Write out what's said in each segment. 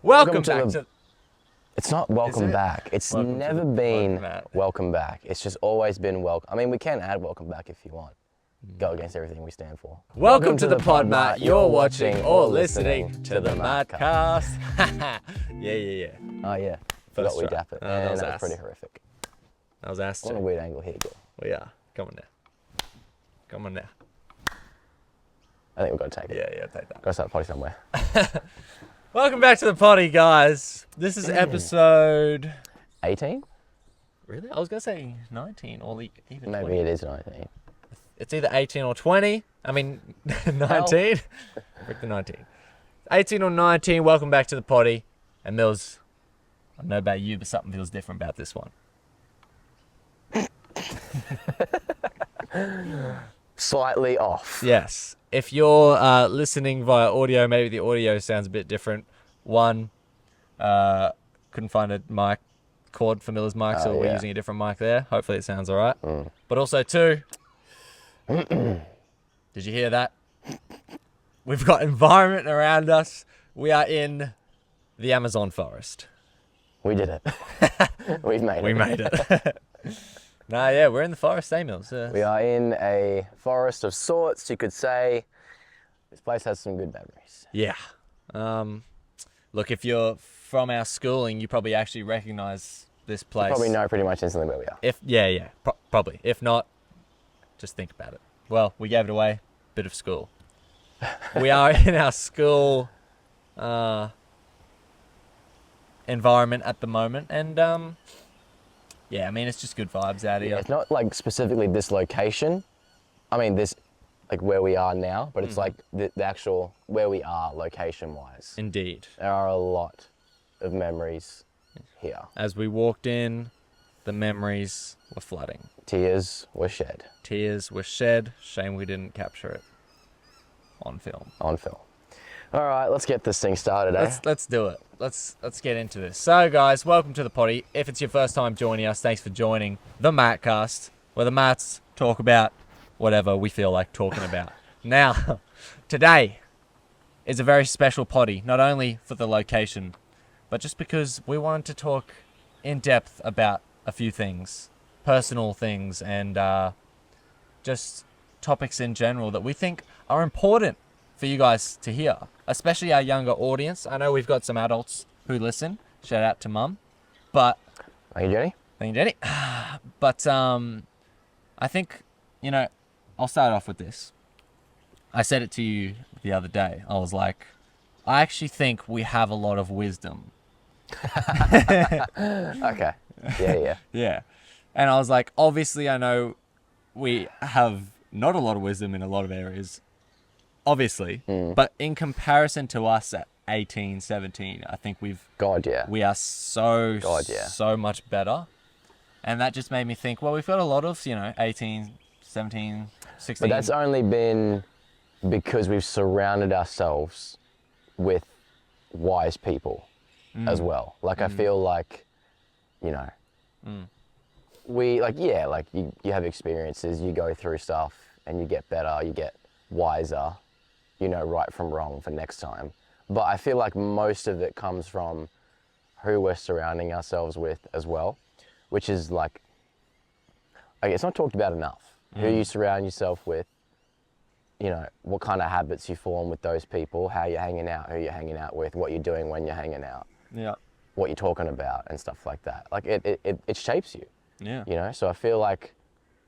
Welcome back to... It's not welcome back. It's never been welcome back. It's just always been welcome. I mean, we can add welcome back if you want. Go against everything we stand for. Welcome to the pod, Matt. You're watching or listening to the MaateCast. Yeah. Oh, yeah. Forgot we dap it. That was pretty horrific. That was ass. What a weird angle here, girl. We are. Come on now. I think we've got to take it. Yeah, take that. Got to start the potty somewhere. Welcome back to the potty, guys. This is episode... 18? Really? I was going to say 19 or even Maybe 20. it is 19. It's either 18 or 20. I mean, 19. Frick the 19. 18 or 19. Welcome back to the potty. And Mills, I don't know about you, but something feels different about this one. Slightly off. Yes. If you're listening via audio, maybe the audio sounds a bit different. One, couldn't find a mic cord for Miller's mic, so we're using a different mic there. Hopefully it sounds all right. But also, two, did you hear that? We've got environment around us. We are in the Amazon forest. We did it. We've made it. We made it. We're in the forest, Mills? We are in a forest of sorts, you could say. This place has some good memories. Yeah. Look, if you're from our schooling, you probably actually recognise this place. You probably know pretty much instantly where we are. Probably. If not, just think about it. Well, we gave it away. Bit of school. We are in our school environment at the moment, and I mean, it's just good vibes out here. It's not like specifically this location. I mean, this, like where we are now, but it's like the actual where we are location-wise. Indeed. There are a lot of memories here. As we walked in, the memories were flooding. Tears were shed. Shame we didn't capture it on film. All right, let's get this thing started, Let's do it. Let's get into this. So, guys, welcome to the potty. If it's your first time joining us, thanks for joining the MaateCast, where the Maats talk about whatever we feel like talking about. Now, today is a very special potty, not only for the location, but just because we wanted to talk in depth about a few things, personal things, and just topics in general that we think are important for you guys to hear, especially our younger audience. I know we've got some adults who listen. Shout out to Mum. But Thank you, Jenny. But I think, I'll start off with this. I said it to you the other day. I was like, I actually think we have a lot of wisdom. Okay. Yeah. Yeah. And I was like, obviously I know we have not a lot of wisdom in a lot of areas, obviously, but in comparison to us at 18, 17, I think we are so much better. And that just made me think, well, we've got a lot of, 18, 17, 16. But that's only been because we've surrounded ourselves with wise people as well. Like, I feel like, we, you have experiences, you go through stuff and you get better, you get wiser, right from wrong for next time. But I feel like most of it comes from who we're surrounding ourselves with as well, which is like it's not talked about enough. Who you surround yourself with, what kind of habits you form with those people, how you're hanging out, who you're hanging out with, what you're doing when you're hanging out, what you're talking about and stuff like that. Like it shapes you. Yeah. So I feel like,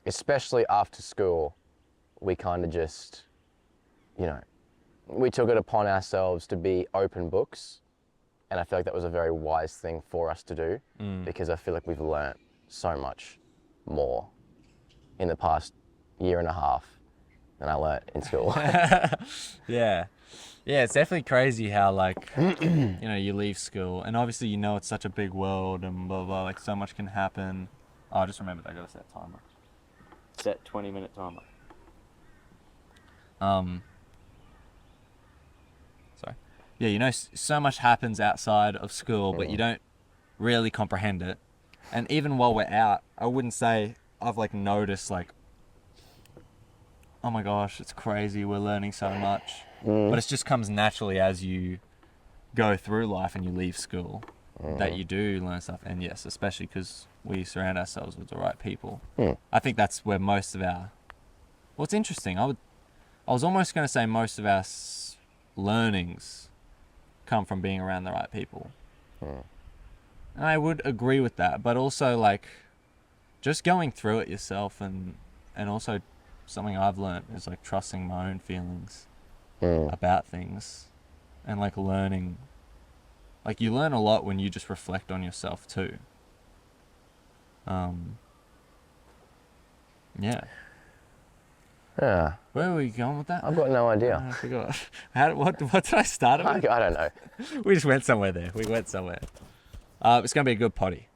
especially after school, we kind of just, we took it upon ourselves to be open books. And I feel like that was a very wise thing for us to do because I feel like we've learnt so much more in the past year and a half than I learnt in school. Yeah, it's definitely crazy how, you leave school and obviously it's such a big world and blah, blah, like so much can happen. Oh, I just remembered I got to set a timer. Set 20-minute timer. Sorry. Yeah, so much happens outside of school, but you don't really comprehend it. And even while we're out, I wouldn't say I've noticed oh my gosh, it's crazy, we're learning so much. But it just comes naturally as you go through life and you leave school, that you do learn stuff. And yes, especially because we surround ourselves with the right people. I think that's where most of our... Well, it's interesting. I was almost going to say most of our learnings come from being around the right people. And I would agree with that, but also like just going through it yourself, and also something I've learned is like trusting my own feelings about things, and like learning. Like you learn a lot when you just reflect on yourself too. Yeah. Yeah. Where were we going with that? I've got no idea. I forgot. What did I start it with? I don't know. We just went somewhere there. It's going to be a good potty.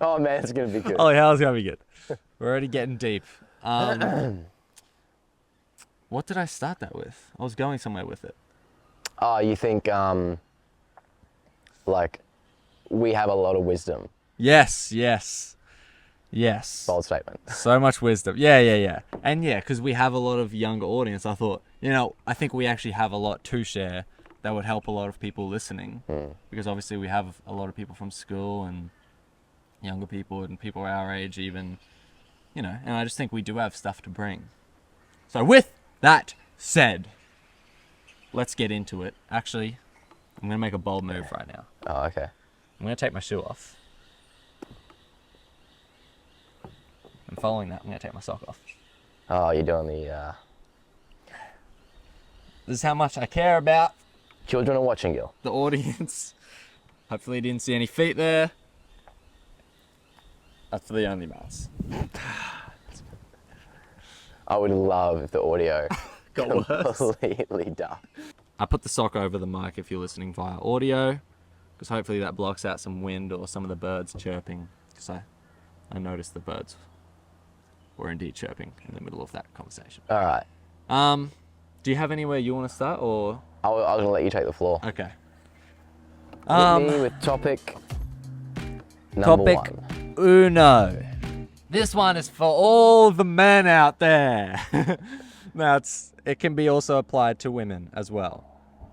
Oh man, it's gonna be good. Oh, hell, it's going to be good. We're already getting deep. What did I start that with? I was going somewhere with it. Oh, you think like we have a lot of wisdom? Yes. Bold statement. So much wisdom. Yeah. And yeah, because we have a lot of younger audience, I thought, I think we actually have a lot to share that would help a lot of people listening. Because obviously we have a lot of people from school and younger people and people our age even, and I just think we do have stuff to bring. So with that said, let's get into it. Actually, I'm going to make a bold move right now. Oh, okay. I'm going to take my shoe off. And following that, I'm going to take my sock off. Oh, you're doing the... This is how much I care about Children are watching you. the audience. Hopefully you didn't see any feet there. That's the only mouse. I would love if the audio Got worse. completely dark. I put the sock over the mic if you're listening via audio, because hopefully that blocks out some wind or some of the birds chirping, because I noticed the birds were indeed chirping in the middle of that conversation. All right. Do you have anywhere you want to start, or? I was going to let you take the floor. Okay. Hit me with topic number one. Uno. This one is for all the men out there. Now, it can be also applied to women as well.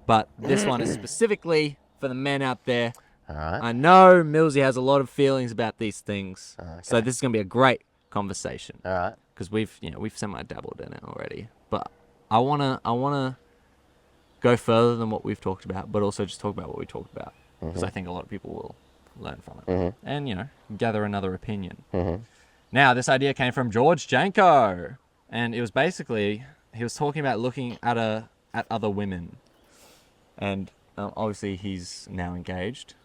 But this one is specifically for the men out there. All right. I know Millsy has a lot of feelings about these things. Okay. So this is going to be a great conversation. All right. Because we've semi-dabbled in it already. But I wanna go further than what we've talked about, but also just talk about what we talked about. Because I think a lot of people will learn from it. And, gather another opinion. Now, this idea came from George Janko. And it was basically, he was talking about looking at other women. And obviously he's now engaged,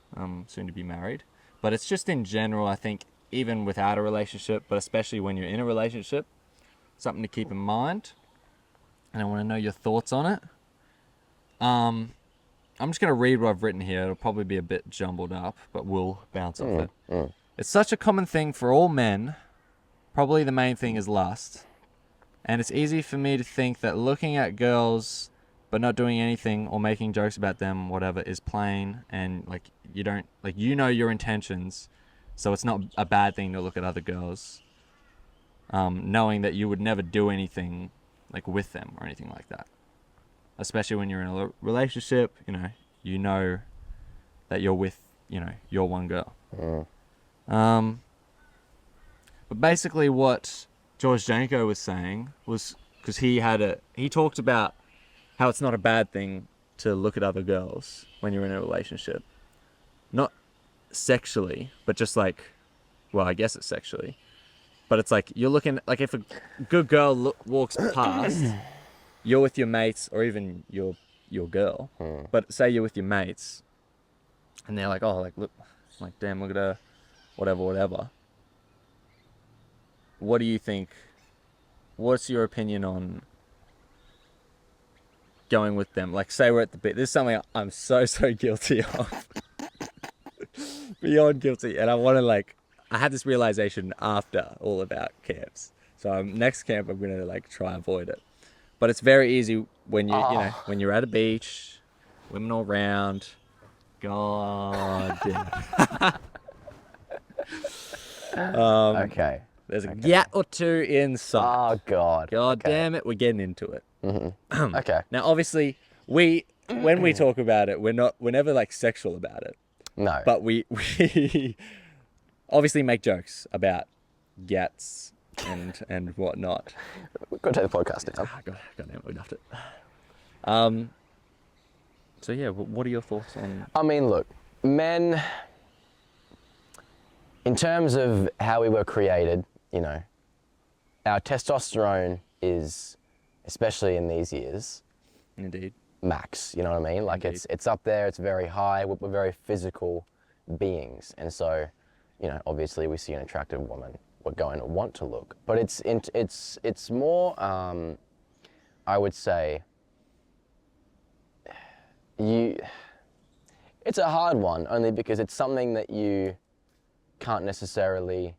soon to be married. But it's just in general, I think, even without a relationship, but especially when you're in a relationship, something to keep in mind. And I want to know your thoughts on it. I'm just going to read what I've written here. It'll probably be a bit jumbled up, but we'll bounce off it. It's such a common thing for all men. Probably the main thing is lust. And it's easy for me to think that looking at girls but not doing anything or making jokes about them, whatever, is plain, and like you don't, like, your intentions, so it's not a bad thing to look at other girls, knowing that you would never do anything like with them or anything like that. Especially when you're in a relationship, you know that you're with, your one girl. But basically what George Janko was saying was, because he talked about how it's not a bad thing to look at other girls when you're in a relationship. Not sexually, but just like, well, I guess it's sexually. But it's like, you're looking, like if a good girl walks past, you're with your mates or even your girl. But say you're with your mates and they're like, oh, like, look, like, damn, look at her, whatever. What do you think? What's your opinion on going with them? Like, say we're at the beach. This is something I'm so guilty of. Beyond guilty. And I had this realization after all about camps. So next camp, I'm going to try and avoid it. But it's very easy when when you're at a beach, women all around. God damn. Okay. There's a gat or two inside. Oh, God. God damn it, we're getting into it. Okay. Now, obviously, we when we talk about it, we're never like sexual about it. No. But we obviously make jokes about gats and whatnot. We've got to take the podcast down. God damn it, we left it. So yeah, what are your thoughts on? I mean, look, men, in terms of how we were created, you know, our testosterone is, especially in these years, Indeed. max, you know what I mean? Like Indeed. it's up there, it's very high, we're very physical beings. And so, you know, obviously we see an attractive woman, we're going to want to look. But it's more, I would say, it's a hard one, only because it's something that you can't necessarily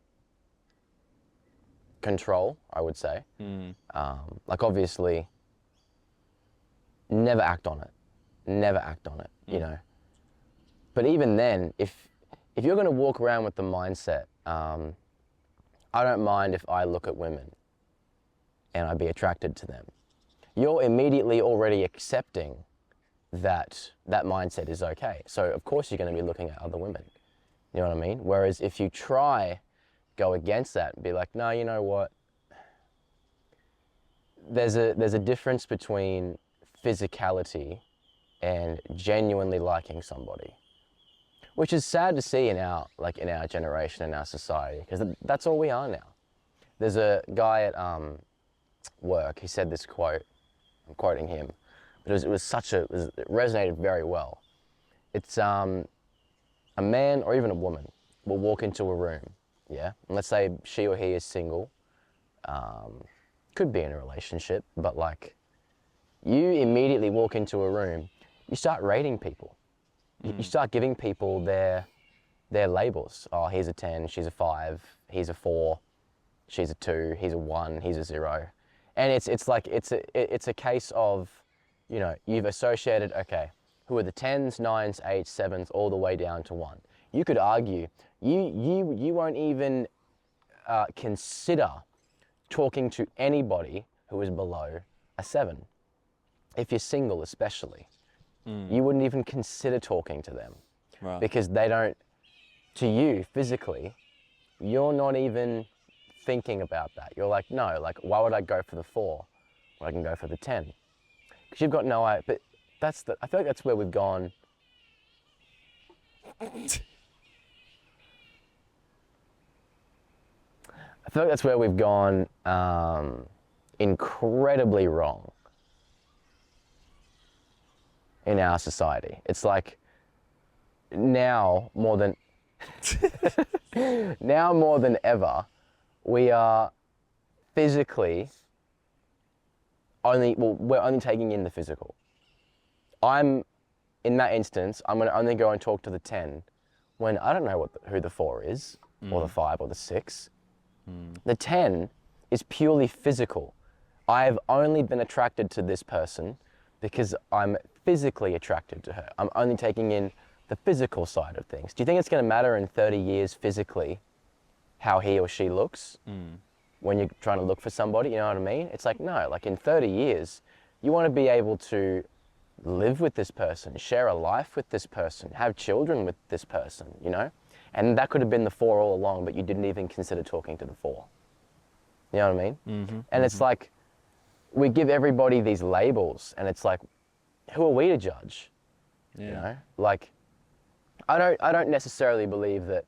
control, I would say. Like obviously, never act on it, you know. But even then, if you're gonna walk around with the mindset, I don't mind if I look at women and I be attracted to them, you're immediately already accepting that mindset is okay. So of course you're gonna be looking at other women, you know what I mean? Whereas if you go against that and be like, no, you know what? There's a difference between physicality and genuinely liking somebody, which is sad to see in our generation, in our society, because that's all we are now. There's a guy at work, he said this quote, I'm quoting him, but it resonated very well. It's a man or even a woman will walk into a room, yeah? And let's say she or he is single, could be in a relationship, but like, you immediately walk into a room, you start rating people. You start giving people their labels. Oh, he's a 10, she's a 5, he's a 4, she's a 2, he's a 1, he's a 0. And it's a case of, you know, you've associated, okay, who are the 10s, 9s, 8s, 7s, all the way down to 1. You could argue, you won't even consider talking to anybody who is below a 7. If you're single especially, you wouldn't even consider talking to them. Right. Because they don't, to you physically, you're not even thinking about that. You're like, no, like why would I go for the 4 when I can go for the 10? Because you've got no idea, but I feel like that's where we've gone. I feel like that's where we've gone incredibly wrong in our society. It's like now more than ever, we are physically we're only taking in the physical. In that instance, I'm gonna only go and talk to the 10 when I don't know who the 4 is, or the 5 or the 6. The 10 is purely physical. I've only been attracted to this person because I'm physically attracted to her. I'm only taking in the physical side of things. Do you think it's going to matter in 30 years physically how he or she looks when you're trying to look for somebody? You know what I mean? It's like, no, like in 30 years, you want to be able to live with this person, share a life with this person, have children with this person, you know? And that could have been the 4 all along, but you didn't even consider talking to the 4. You know what I mean? And it's like, we give everybody these labels, and it's like, who are we to judge? Yeah. You know, like, I don't necessarily believe that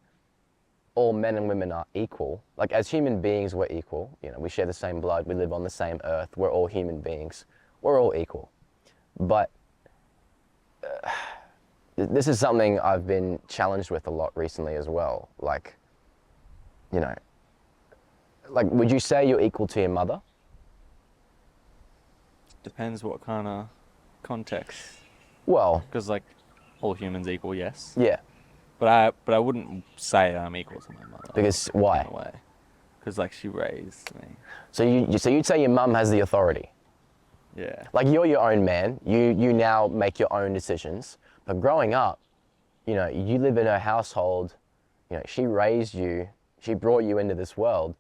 all men and women are equal. Like, as human beings, we're equal. You know, we share the same blood, we live on the same earth, we're all human beings. We're all equal. But this is something I've been challenged with a lot recently as well. Like, you know, like, would you say you're equal to your mother? Depends what kind of context. Well, Because like all humans equal, yes. yeah. But I wouldn't say I'm equal to my mother. Because why? In a way. Because like she raised me. So you'd say your mum has the authority. Yeah. Like, you're your own man. You now make your own decisions. But growing up, you know, you live in her household. You know, she raised you. She brought you into this world.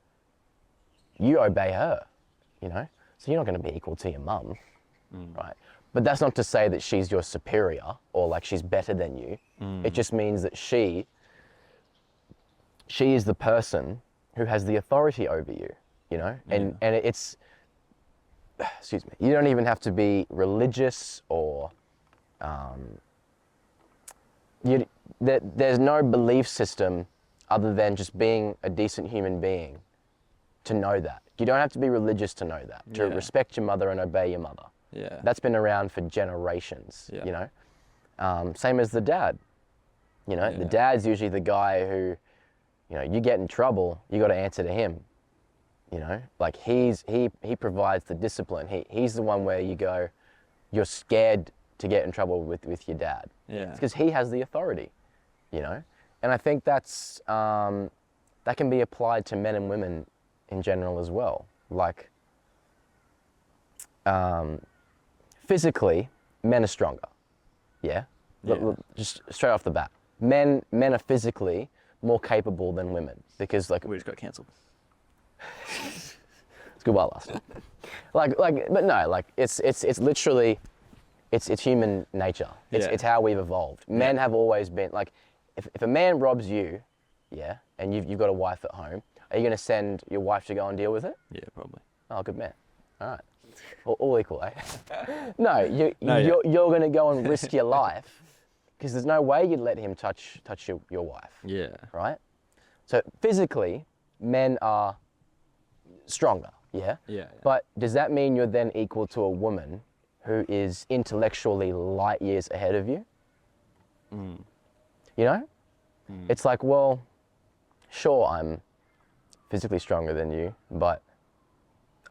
You obey her. You know, so you're not going to be equal to your mum, right? But that's not to say that she's your superior or like she's better than you. It just means that she is the person who has the authority over you, you know? And it's, excuse me, you don't even have to be religious or, there's no belief system other than just being a decent human being to know that. You don't have to be religious to know that, to respect your mother and obey your mother. Yeah. That's been around for generations, you know? Same as the dad, you know? The dad's usually the guy who, you know, you get in trouble, you got to answer to him, you know? Like he provides the discipline. He's the one where you go, you're scared to get in trouble with your dad. Yeah. It's because he has the authority, you know? And I think that's, that can be applied to men and women in general as well. Like, physically, men are stronger. Yeah? Just straight off the bat. Men are physically more capable than women because like... We just got cancelled. It's good while lasting. But no, like it's literally, it's human nature. It's how we've evolved. Men have always been, like, if a man robs you, and you've got a wife at home, are you going to send your wife to go and deal with it? Yeah, probably. Oh, good man. All right. All equal, eh? No, you're going to go and risk your life because there's no way you'd let him touch your wife. Yeah. Right? So physically, men are stronger, yeah? Yeah. But does that mean you're then equal to a woman who is intellectually light years ahead of you? You know? It's like, well, sure, I'm physically stronger than you, but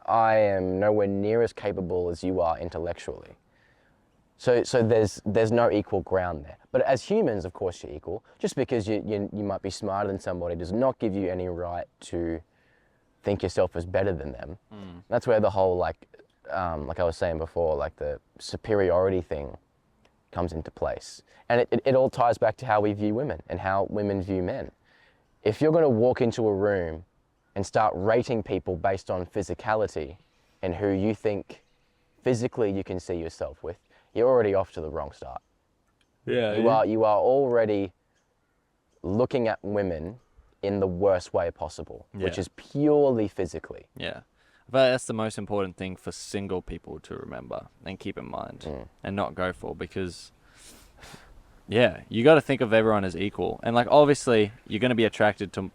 I am nowhere near as capable as you are intellectually. So there's no equal ground there. But as humans, of course, you're equal. Just because you might be smarter than somebody does not give you any right to think yourself as better than them. That's where the whole, like I was saying before, like the superiority thing comes into place. And it all ties back to how we view women and how women view men. If you're going to walk into a room and start rating people based on physicality and who you think physically you can see yourself with, you're already off to the wrong start. Yeah. You are already looking at women in the worst way possible, which is purely physically. Yeah. But that's the most important thing for single people to remember and keep in mind and not go for, because you got to think of everyone as equal. And like, obviously you're going to be attracted to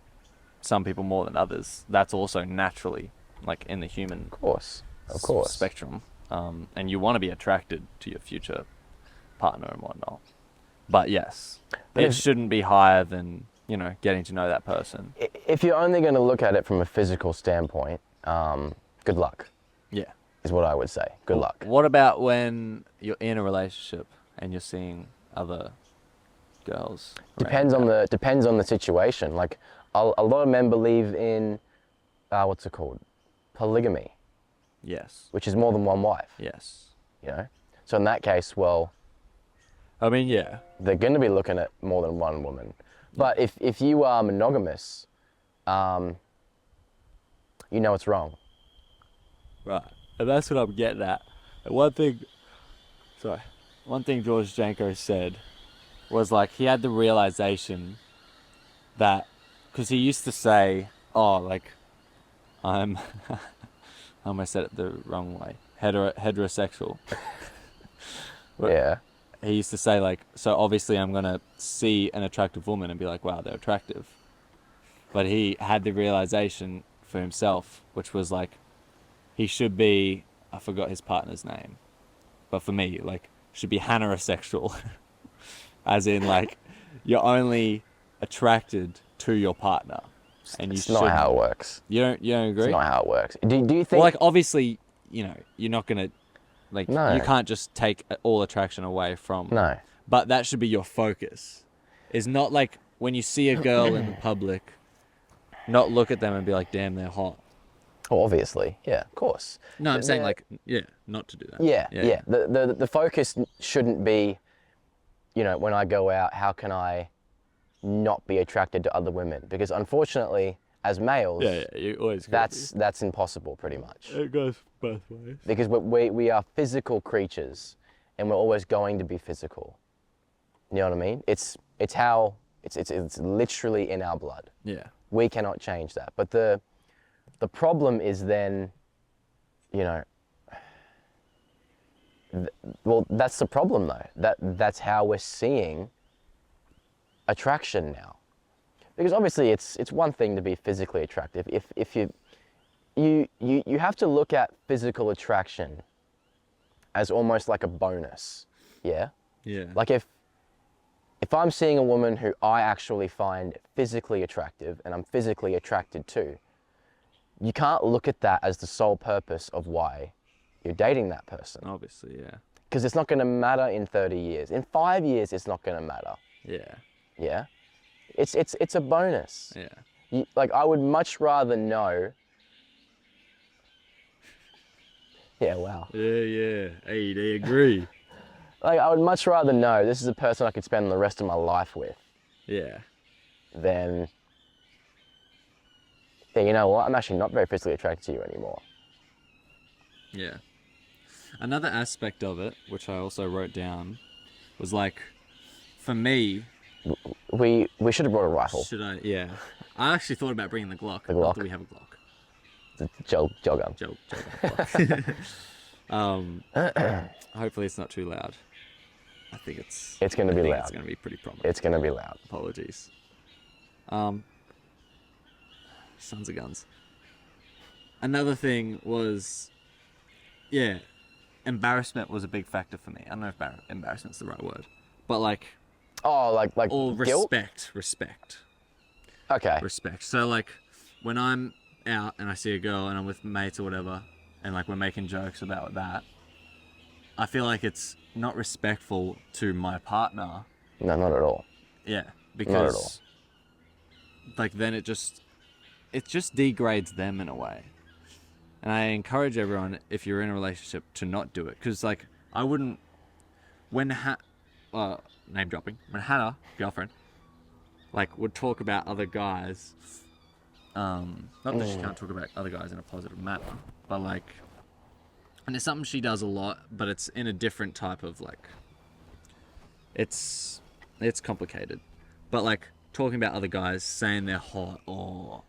some people more than others. That's also naturally like in the human Of course. spectrum. And you want to be attracted to your future partner and whatnot. But yes, it shouldn't be higher than, you know, getting to know that person. If you're only going to look at it from a physical standpoint, good luck. Yeah. Is what I would say. Good luck. What about when you're in a relationship and you're seeing other girls? Depends on the situation. Like a lot of men believe in what's it called? Polygamy. Yes. Which is more than one wife. Yes. You know? So in that case, well, I mean, yeah. they're going to be looking at more than one woman. But if you are monogamous, you know it's wrong. Right. And that's what I'm getting at. And one thing George Janko said was like, he had the realization that, because he used to say, oh, like, I'm, I almost said it the wrong way, heterosexual. Yeah. He used to say like, so obviously I'm going to see an attractive woman and be like, wow, they're attractive. But he had the realization for himself, which was like, he should be, I forgot his partner's name, but for me, like, should be heterosexual. As in like, you're only attracted to your partner. And it's not how it works. You don't agree? It's not how it works. Do you think... Well, like, obviously, you know, you're not going to, like, No. you can't just take all attraction away from... No. But that should be your focus. It's not like when you see a girl in the public, not look at them and be like, damn, they're hot. Oh, obviously. Yeah, of course. No, I'm saying like, not to do that. Yeah. The focus shouldn't be, you know, when I go out, how can I not be attracted to other women? Because unfortunately, as males, you always that's impossible pretty much. It goes both ways. Because we are physical creatures, and we're always going to be physical. You know what I mean? It's literally in our blood. Yeah. We cannot change that. But the problem is then, you know, well, that's the problem though. That's how we're seeing attraction now. Because obviously it's one thing to be physically attractive. If you have to look at physical attraction as almost like a bonus. Yeah? Yeah. Like if I'm seeing a woman who I actually find physically attractive and I'm physically attracted to, you can't look at that as the sole purpose of why you're dating that person. Obviously, yeah. Because it's not going to matter in 30 years. In 5 years, it's not going to matter. Yeah. Yeah? It's a bonus. Yeah. Like, I would much rather know... Yeah, wow. Yeah. Hey, they agree. Like, I would much rather know this is a person I could spend the rest of my life with. Yeah. Than... Yeah, you know what? I'm actually not very physically attracted to you anymore. Yeah. Another aspect of it, which I also wrote down, was like, for me... We should have brought a rifle. Should I? Yeah. I actually thought about bringing the Glock. The Glock? Not that we have a Glock. The gel gun. Gel hopefully it's not too loud. I think it's... It's going to be loud. It's going to be pretty prominent. It's going to be loud. Apologies. Sons of guns. Another thing was, yeah, embarrassment was a big factor for me. I don't know if embarrassment's the right word, but like... Oh, like or guilt? Respect. Okay. Respect. So like, when I'm out and I see a girl and I'm with mates or whatever, and like we're making jokes about that, I feel like it's not respectful to my partner. No, not at all. Yeah, because not at all. Like then it just degrades them in a way. And I encourage everyone, if you're in a relationship, to not do it, because like I wouldn't. Name dropping. When Hannah, girlfriend, like would talk about other guys, not that she can't talk about other guys in a positive manner, but like, and it's something she does a lot, but it's in a different type of like, it's complicated, but like talking about other guys, saying they're hot or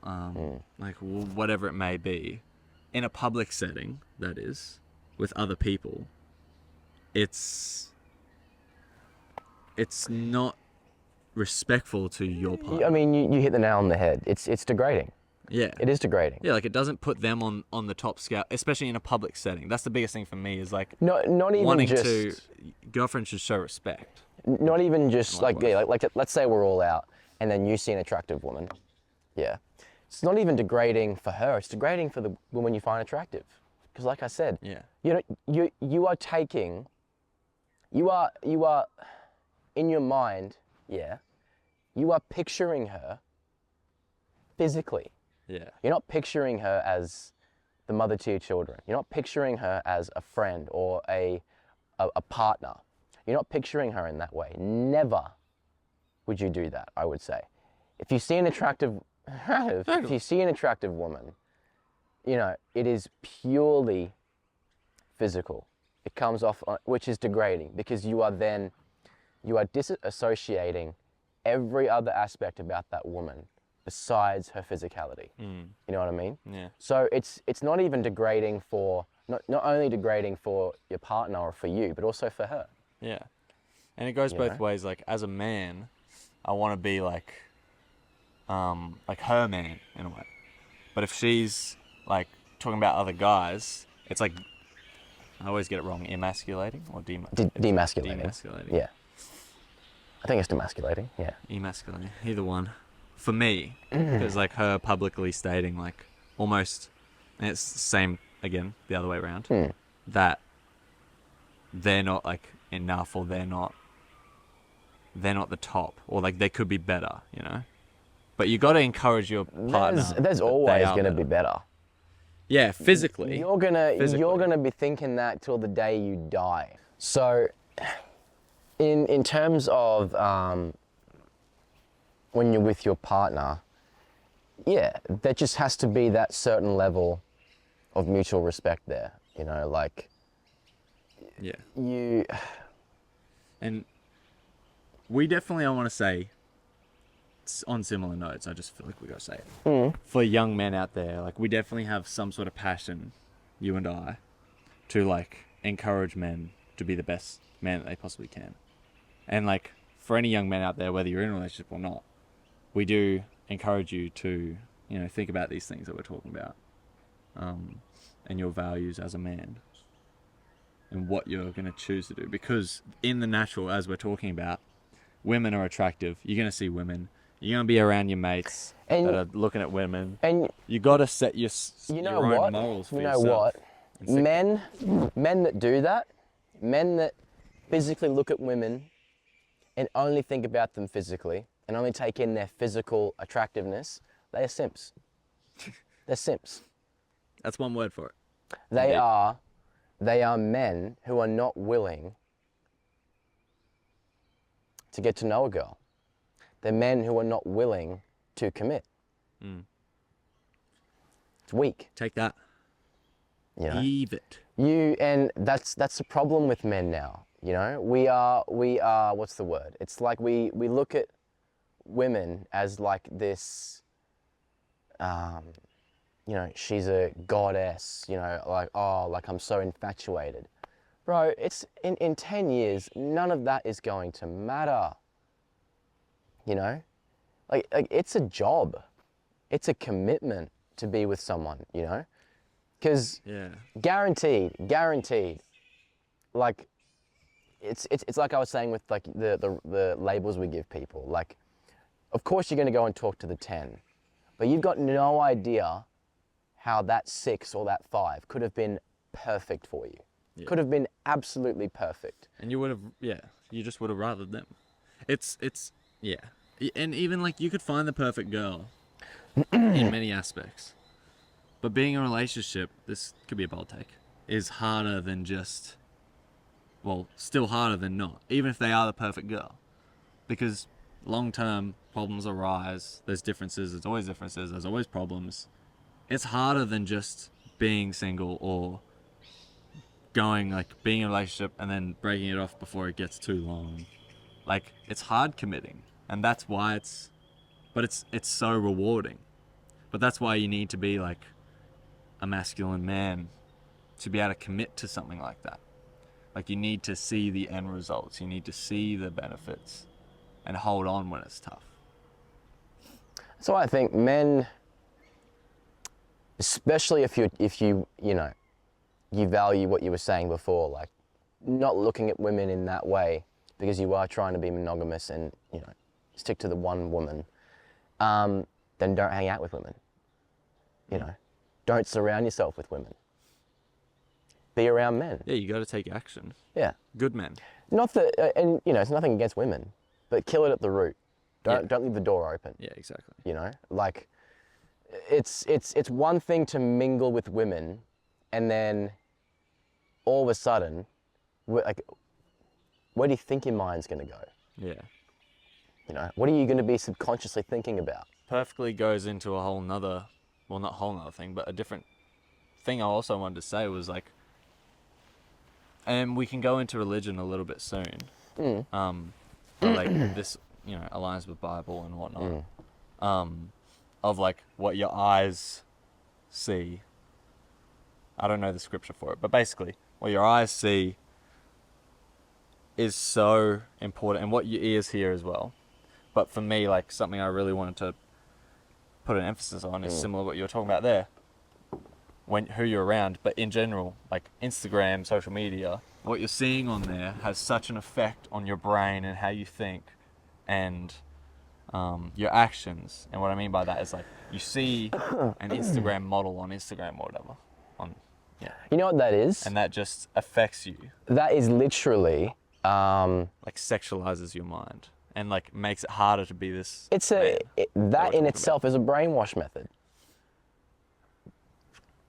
like whatever it may be, in a public setting, that is, with other people, it's not respectful to your partner. I mean, you hit the nail on the head. It's degrading. Yeah. It is degrading. Yeah, like it doesn't put them on the top scale, especially in a public setting. That's the biggest thing for me is like not even wanting just, to, girlfriends should show respect. Not even just like, Likewise. yeah, like let's say we're all out and then you see an attractive woman. Yeah. It's not even degrading for her. It's degrading for the woman you find attractive. Because like I said, Yeah. you know, you are taking, you are, in your mind, yeah, you are picturing her physically. Yeah. You're not picturing her as the mother to your children. You're not picturing her as a friend or a partner. You're not picturing her in that way. Never would you do that, I would say. If you see an attractive woman, you know, it is purely physical. It comes off, which is degrading, because you are disassociating every other aspect about that woman besides her physicality. You know what I mean? Yeah. So it's not even degrading for, not only degrading for your partner or for you, but also for her. Yeah. And it goes both ways. Like as a man, I want to be like her man in a way. But if she's like talking about other guys, it's like, I always get it wrong, emasculating or Demasculating. Demasculating. Yeah. I think it's demasculating, yeah. Emasculating, either one. For me, because like her publicly stating like almost, and it's the same again, the other way around, that they're not like enough, or they're not the top, or like they could be better, you know? But you got to encourage your partner. There's always going to be better. Yeah, physically. You're gonna be thinking that till the day you die. So, in terms of when you're with your partner, yeah, there just has to be that certain level of mutual respect there. You know, like Yeah. you, And we definitely, I want to say, on similar notes, I just feel like we got to say it. For young men out there, like, we definitely have some sort of passion, you and I, to, like, encourage men to be the best man that they possibly can. And, like, for any young men out there, whether you're in a relationship or not, we do encourage you to, you know, think about these things that we're talking about, and your values as a man and what you're going to choose to do. Because in the natural, as we're talking about, women are attractive. You're going to see women. You're going to be around your mates And- that are looking at women. and You got to set your you know your own what? morals for You know yourself. what? and stick to them. Men that do that, men that physically look at women and only think about them physically and only take in their physical attractiveness, they are simps. They're simps. That's one word for it. They Indeed. they are men who are not willing to get to know a girl. They're men who are not willing to commit. It's weak, Take that. you know. Heave it. And that's the problem with men now. You know, we are what's the word? It's like we look at women as like this, you know, she's a goddess, you know, like, oh, like I'm so infatuated. Bro, it's in 10 years, none of that is going to matter. You know? Like it's a job. It's a commitment to be with someone, you know? Because Yeah. guaranteed, like, it's like I was saying with like the labels we give people. Like, of course you're going to go and talk to the 10, but you've got no idea how that 6 or that 5 could have been perfect for you. Yeah. Could have been absolutely perfect. And you would have, yeah, you just would have rathered them. It's, yeah. And even like you could find the perfect girl in many aspects. But being in a relationship, this could be a bold take, is harder than just, well, still harder than not, even if they are the perfect girl. Because long-term problems arise, there's differences, there's always problems. It's harder than just being single or being in a relationship and then breaking it off before it gets too long. Like, it's hard committing, and that's why it's so rewarding. But that's why you need to be like a masculine man to be able to commit to something like that. Like, you need to see the end results, you need to see the benefits and hold on when it's tough. So I think men, especially if you know, you value what you were saying before, like not looking at women in that way because you are trying to be monogamous and, you know, stick to the one woman, then don't hang out with women. You know, don't surround yourself with women. Be around men. Yeah, you got to take action. Yeah. Good men. Not that, and you know, it's nothing against women, but kill it at the root. Don't leave the door open. Yeah, exactly. You know, like it's one thing to mingle with women, and then all of a sudden, like, where do you think your mind's going to go? Yeah. You know, what are you going to be subconsciously thinking about? Perfectly goes into a whole nother, well, not whole nother thing, but a different thing I also wanted to say was like, and we can go into religion a little bit soon. But like this, you know, aligns with Bible and whatnot. Of like what your eyes see. I don't know the scripture for it, but basically what your eyes see is so important, and what your ears hear as well. But for me, like, something I really wanted to put an emphasis on is similar to what you were talking about there. Who you're around, but in general, like Instagram, social media, what you're seeing on there has such an effect on your brain and how you think and your actions. And what I mean by that is, like, you see an Instagram model on Instagram or whatever. You know what that is? And that just affects you. That is literally... like, sexualizes your mind and, like, makes it harder to be this that in itself is a brainwash method.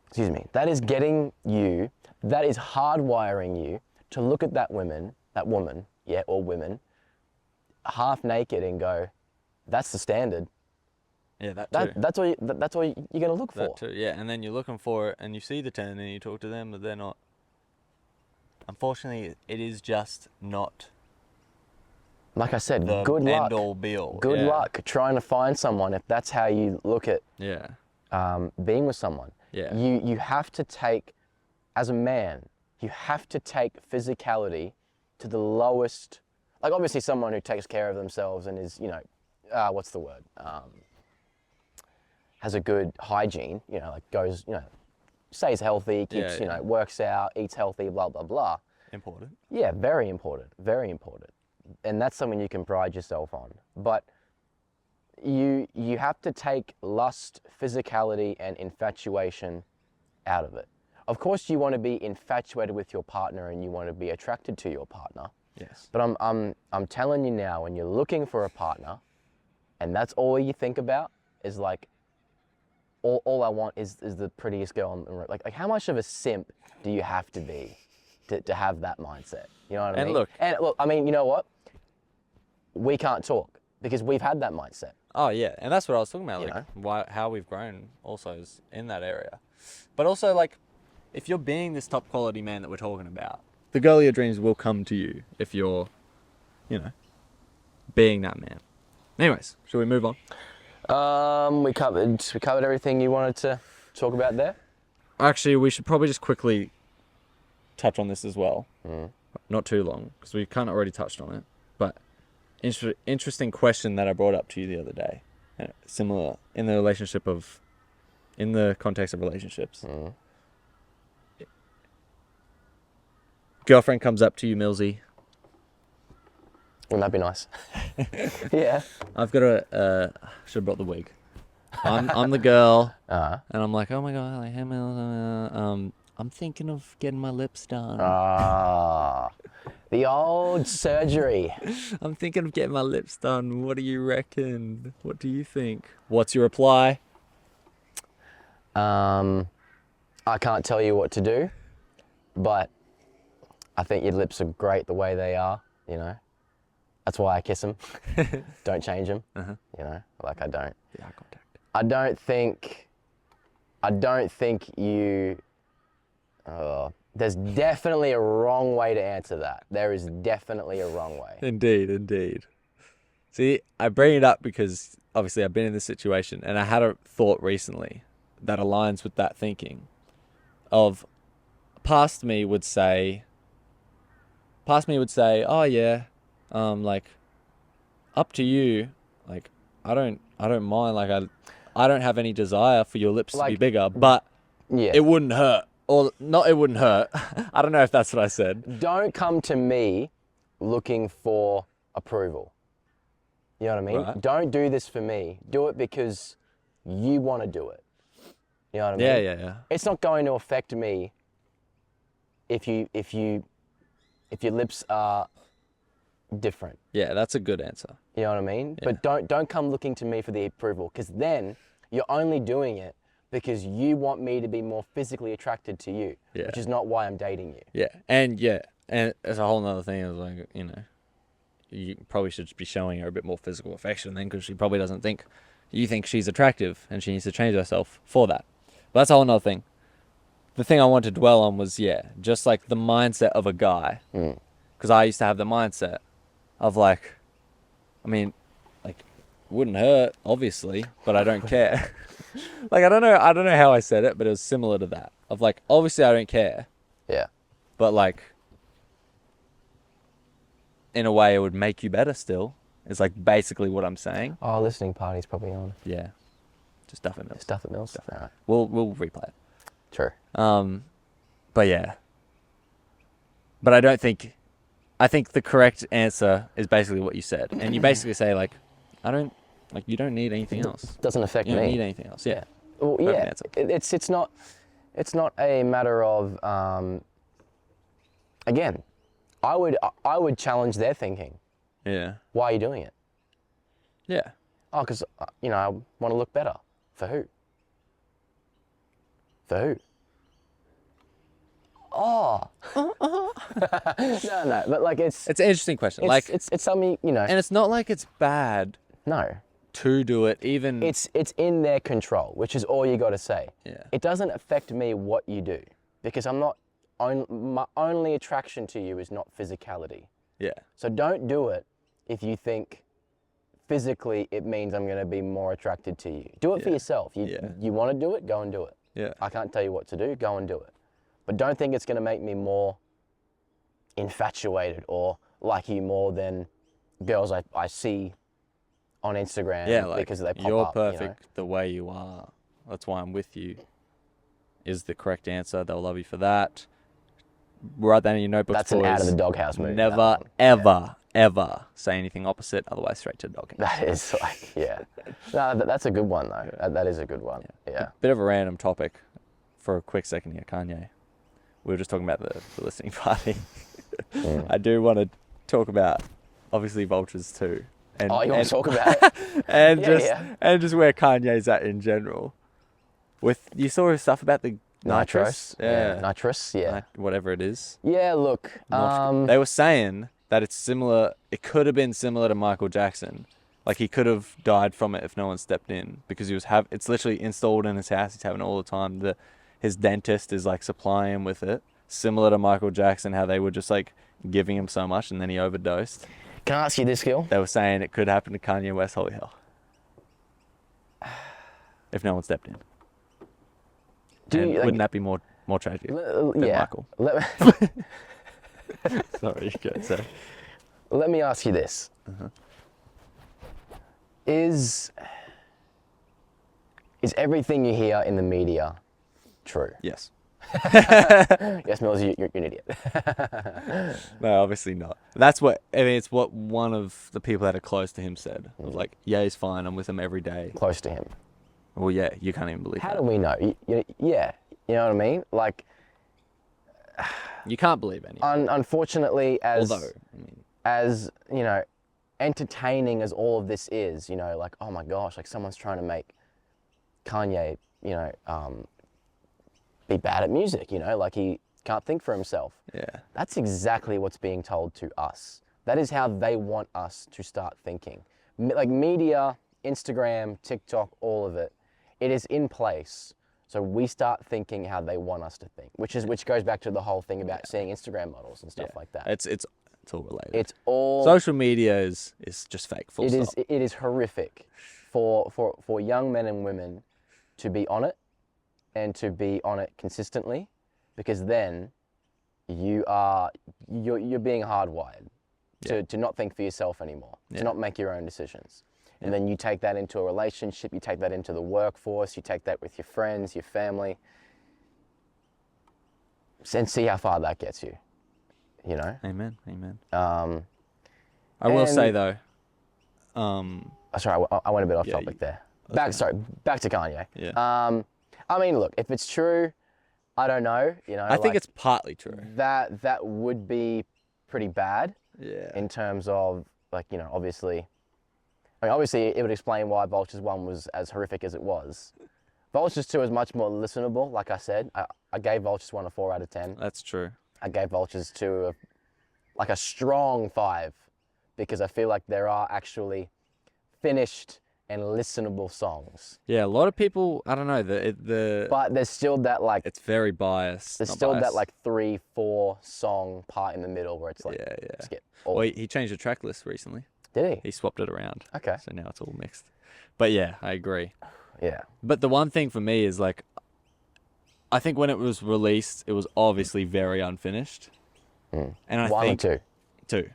Excuse me. That is getting you, that is hardwiring you to look at that woman, yeah, or women, half naked and go, that's the standard. Yeah, that too. That's what you're going to look for. That too, yeah. And then you're looking for it and you see the 10 and you talk to them, but they're not. unfortunately, it is just not Like I said, the good luck. end all be all. Good Yeah. luck trying to find someone if that's how you look at Yeah. being with someone. Yeah. You have to take, as a man, you have to take physicality to the lowest. Like obviously someone who takes care of themselves and is, what's the word? Has a good hygiene, like goes, stays healthy, keeps, works out, eats healthy, blah, blah, blah. Important. Yeah, very important, very important. And that's something you can pride yourself on. But you have to take lust, physicality, and infatuation out of it. Of course, you want to be infatuated with your partner and you want to be attracted to your partner. Yes. But I'm telling you now, when you're looking for a partner, and that's all you think about is like, all I want is the prettiest girl on the road. Like how much of a simp do you have to be to have that mindset? You know what I mean? And look, I mean, you know what? We can't talk because we've had that mindset. Oh yeah, and that's what I was talking about. You Like how we've grown also is in that area, but also like if you're being this top quality man that we're talking about, the girl of your dreams will come to you if you're, being that man. Anyways, shall we move on? We covered everything you wanted to talk about there. Actually, we should probably just quickly touch on this as well. Not too long because we kind of already touched on it, but interesting question that I brought up to you the other day, similar in the context of relationships. Girlfriend comes up to you, Millsy. Wouldn't that be nice? Yeah. I've got should have brought the wig. I'm the girl, Uh-huh. and I'm like, oh my god, like, hey, I'm thinking of getting my lips done. The old surgery. I'm thinking of getting my lips done. What do you reckon? What do you think? What's your reply? I can't tell you what to do, but I think your lips are great the way they are, That's why I kiss them. Don't change them, like I don't. The eye contact. I don't think you, there's definitely a wrong way to answer that. There is definitely a wrong way. Indeed. See, I bring it up because obviously I've been in this situation and I had a thought recently that aligns with that thinking of past me would say, oh yeah, like up to you, like I don't mind, like I don't have any desire for your lips to be bigger, but yeah, it wouldn't hurt. Or not, it wouldn't hurt. I don't know if that's what I said. Don't come to me looking for approval. You know what I mean? Right. Don't do this for me. Do it because you want to do it. You know what I mean? Yeah. It's not going to affect me if your lips are different. Yeah, that's a good answer. You know what I mean? Yeah. But don't come looking to me for the approval, because then you're only doing it because you want me to be more physically attracted to you, which is not why I'm dating you. Yeah, and it's a whole nother thing. Is like, you probably should be showing her a bit more physical affection then, because she probably doesn't think you think she's attractive, and she needs to change herself for that. But that's a whole nother thing. The thing I wanted to dwell on was just like the mindset of a guy, because I used to have the mindset of like, I mean, like, wouldn't hurt obviously, but I don't care. Like I don't know how I said it, but it was similar to that. Of like, obviously I don't care. Yeah. But like, in a way, it would make you better still. Is like basically what I'm saying. Oh, listening party's probably on. Yeah. Just stuff at Mills. Stuff at Mills. All right. We'll replay it. True. But yeah. But I think the correct answer is basically what you said, and you basically say like, you don't need anything else. Doesn't affect me. You don't need anything else. Yeah. Well, yeah. It's not a matter of. Again, I would challenge their thinking. Yeah. Why are you doing it? Yeah. Oh, because I want to look better. For who? For who? Oh. No, but like it's an interesting question. It's something, and it's not like it's bad. No. To do it, even it's in their control, which is all you got to say. Yeah. It doesn't affect me what you do, because I'm not my only attraction to you is not physicality. Yeah. So don't do it if you think physically it means I'm going to be more attracted to you. Do it for yourself. You want to do it, go and do it. Yeah. I can't tell you what to do, go and do it. But don't think it's going to make me more infatuated or like you more than girls I see on Instagram because they pop you're up. perfect the way you are. That's why I'm with you. Is the correct answer. They'll love you for that. Write that in your notebooks. That's an boys. out of the doghouse movie. Never, ever say anything opposite. Otherwise, straight to the doghouse. That is like, yeah. No, that's a good one though. That is a good one. Yeah. Bit of a random topic for a quick second here, Kanye. We were just talking about the listening party. I do want to talk about obviously Vultures too. And, you want to talk about it? and just where Kanye's at in general. You saw his stuff about the nitrous? Nitrous, yeah. Whatever it is. Yeah, look. They were saying that it's similar, it could have been similar to Michael Jackson. Like he could have died from it if no one stepped in because it's literally installed in his house. He's having it all the time. His dentist is like supplying him with it. Similar to Michael Jackson, how they were just like giving him so much and then he overdosed. Can I ask you this, Gil? They were saying it could happen to Kanye West, holy hell. If no one stepped in. Wouldn't that be more tragic than Michael? Sorry, you go. So. Let me ask you this. Is everything you hear in the media true? Yes. Yes, Mills, you're an idiot. No, obviously not. It's what one of the people that are close to him said. It was like, yeah, he's fine. I'm with him every day. Close to him. Well, yeah, you can't even believe How that. do we know? Yeah, you know what I mean? Like, you can't believe anything. Unfortunately, as Although, entertaining as all of this is, like, oh my gosh, like someone's trying to make Kanye, be bad at music, like he can't think for himself. Yeah. That's exactly what's being told to us. That is how they want us to start thinking. Like media, Instagram, TikTok, all of it, it is in place. So we start thinking how they want us to think, which goes back to the whole thing about seeing Instagram models and stuff like that. It's all related. It's all social media is just fake. Full stop. It is horrific for young men and women to be on it and to be on it consistently, because then you're being hardwired to not think for yourself anymore, to not make your own decisions. And then you take that into a relationship, you take that into the workforce, you take that with your friends, your family, and see how far that gets you, Amen. I will say though, sorry, I went a bit off topic there. Back to Kanye. Yeah. I mean, look, if it's true, I don't know, I think it's partly true. That would be pretty bad. Yeah. In terms of, like, obviously it would explain why Vultures 1 was as horrific as it was. Vultures 2 is much more listenable, like I said. I gave Vultures 1 a 4 out of 10. That's true. I gave Vultures 2 a strong 5, because I feel like there are actually finished and listenable songs. Yeah, a lot of people, I don't know, but there's still that, like, it's very biased. There's still that, like, 3-4 song part in the middle where it's like, just get all. Well, he changed the track list recently. Did he? He swapped it around. Okay. So now it's all mixed. But yeah, I agree. Yeah. But the one thing for me is, like, I think when it was released, it was obviously very unfinished. And I think 1 or 2.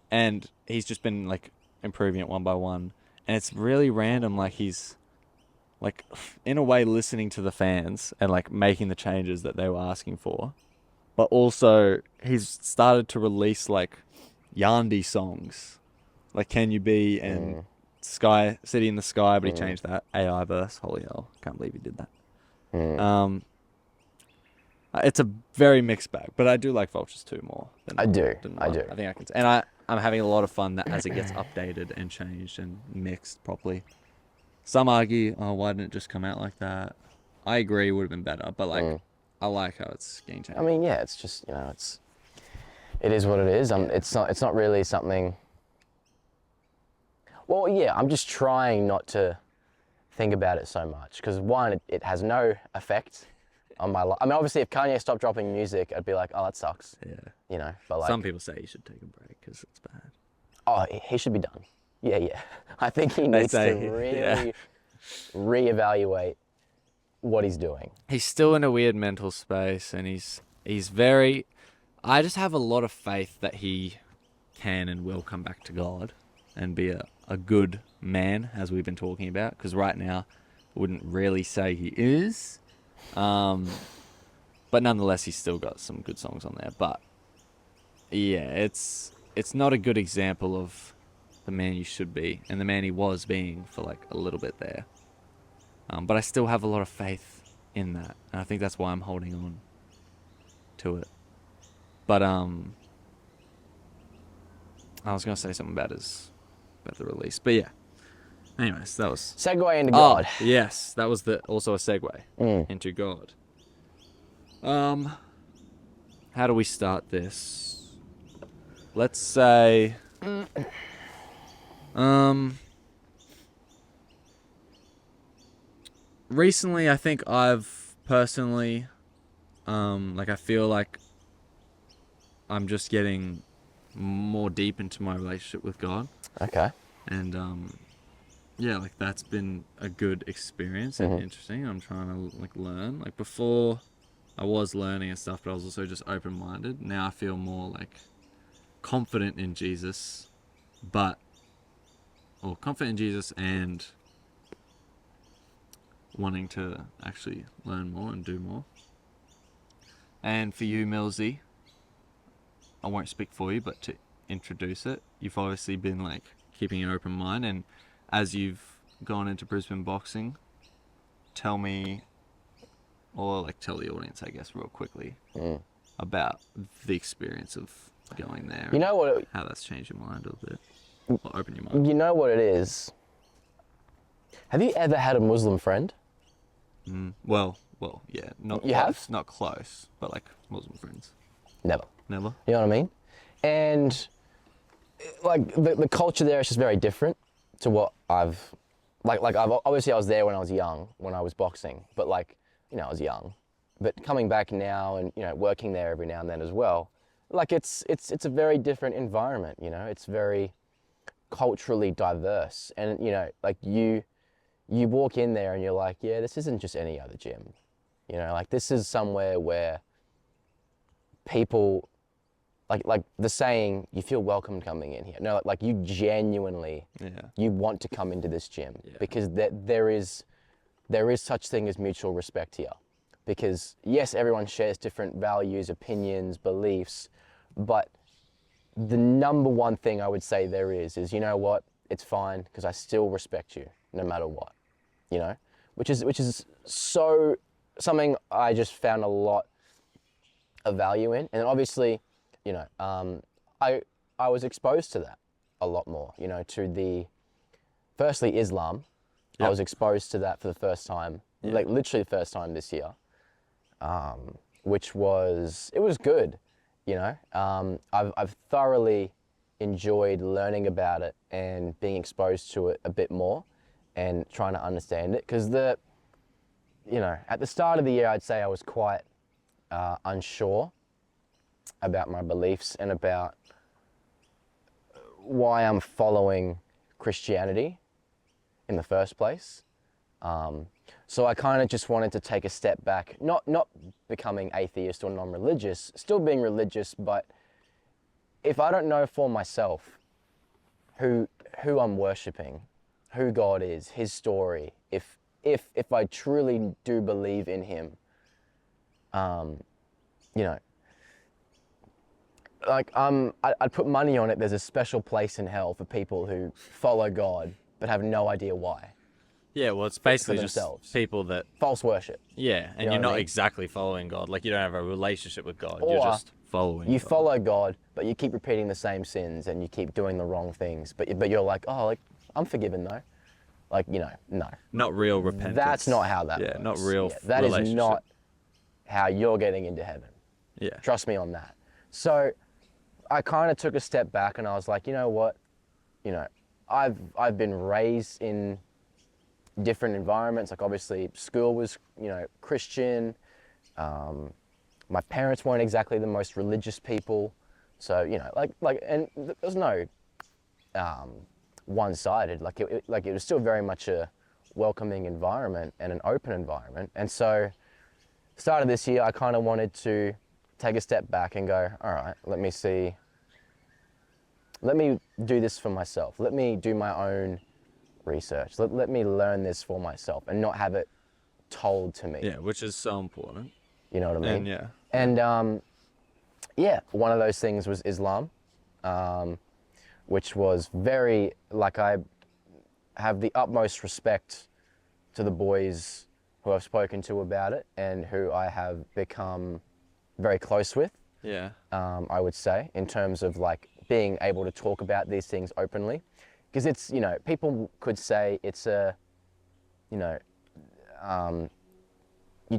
And he's just been, like, improving it one by one. And it's really random, like he's, like, in a way listening to the fans and, like, making the changes that they were asking for. But also, he's started to release, like, Yandi songs. Like Can You Be and Sky, City in the Sky, but he changed that. AI verse, holy hell, can't believe he did that. It's a very mixed bag, but I do like Vultures 2 more. I do. I think I can, and I'm having a lot of fun that as it gets updated and changed and mixed properly. Some argue, oh, why didn't it just come out like that? I agree, it would have been better, but like, I like how it's getting changed. I mean, yeah, it's just, it is what it is. It's not really something. Well, yeah, I'm just trying not to think about it so much, because one, it has no effect on my life. I mean, obviously, if Kanye stopped dropping music, I'd be like, oh, that sucks. Yeah. You know, but like, Some people say you should take a break because it's bad. oh, he should be done. Yeah. I think he They needs to say, really yeah. reevaluate what he's doing. He's still in a weird mental space, and he's very. I just have a lot of faith that he can and will come back to God and be a good man, as we've been talking about. Because right now, I wouldn't really say he is. But nonetheless, he's still got some good songs on there. But yeah, it's not a good example of the man you should be and the man he was being for like a little bit there. But I still have a lot of faith in that, and I think that's why I'm holding on to it. But I was gonna say something about the release, but yeah. Anyways, that was Segue into God. Yes, that was also a segue into God. How do we start this? Let's say, recently I think I've personally, I feel like I'm just getting more deep into my relationship with God. Okay. And yeah, like that's been a good experience and interesting. I'm trying to like learn. Like before I was learning and stuff, but I was also just open-minded. Now I feel more like confident in Jesus, confident in Jesus and wanting to actually learn more and do more. And for you, Millsy, I won't speak for you, but to introduce it, you've obviously been like keeping an open mind, and as you've gone into Brisbane boxing, tell me, or like tell the audience, I guess, real quickly about the experience of going there. You know what? How that's changed your mind a little bit, or open your mind. You know what it is? Have you ever had a Muslim friend? Well, yeah, not You close, have? not close, but like Muslim friends. Never. Never. You know what I mean? And like the culture there is just very different to what I've obviously I was there when I was young, when I was boxing, but like, you know, I was young. But coming back now and, you know, working there every now and then as well, like it's a very different environment, you know, it's very culturally diverse. And, you know, like you walk in there and you're like, yeah, this isn't just any other gym. You know, like this is somewhere where people, like the saying, you feel welcome coming in here. No, like you genuinely, you want to come into this gym because there is such thing as mutual respect here. Because yes, everyone shares different values, opinions, beliefs, but the number one thing I would say there is, you know what, it's fine because I still respect you no matter what, you know, which is so something I just found a lot of value in. And obviously, you know, I was exposed to that a lot more, you know, to firstly Islam. I was exposed to that for the first time, like literally the first time this year, which was good, you know. I've thoroughly enjoyed learning about it and being exposed to it a bit more and trying to understand it, because you know, at the start of the year, I'd say I was quite unsure about my beliefs and about why I'm following Christianity in the first place. So I kind of just wanted to take a step back, not becoming atheist or non-religious, still being religious, but if I don't know for myself who I'm worshipping, who God is, his story, if I truly do believe in him, you know, like I'd put money on it. There's a special place in hell for people who follow God but have no idea why. Yeah, well, it's basically just themselves. people that False worship. Yeah, and You know you're what I not mean? exactly following God. Like you don't have a relationship with God. Or You're just following. You God. follow God, but you keep repeating the same sins and you keep doing the wrong things. But you're like, oh, like I'm forgiven though. Like, you know, no. Not real repentance. That's not how that works. Yeah, not real. Yeah, that is not how you're getting into heaven. Yeah. Trust me on that. So I kind of took a step back and I was like, you know what? You know, I've been raised in different environments. Like obviously school was, you know, Christian. My parents weren't exactly the most religious people, so and there's no one-sided. Like it was still very much a welcoming environment and an open environment. And so, start of this year, I kind of wanted to take a step back and go, all right, let me do this for myself. Let me do my own research. Let me learn this for myself and not have it told to me. Yeah, which is so important. You know what I mean? And And one of those things was Islam, which was very, like, I have the utmost respect to the boys who I've spoken to about it and who I have become very close with. yeah, I would say, in terms of like being able to talk about these things openly. Because it's, people could say it's you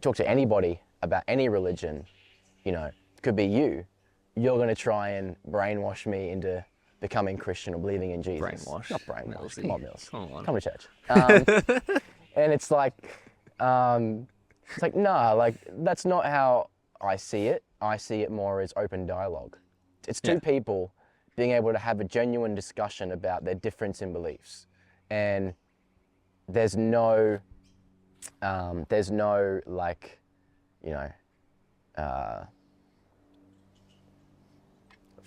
talk to anybody about any religion, could be you're going to try and brainwash me into becoming Christian or believing in Jesus. Brainwash. Not brainwash. Millsy. Come on, Mills. Come on. Come to church. And it's like, nah, like, that's not how I see it. I see it more as open dialogue. It's two people being able to have a genuine discussion about their difference in beliefs. And there's no like,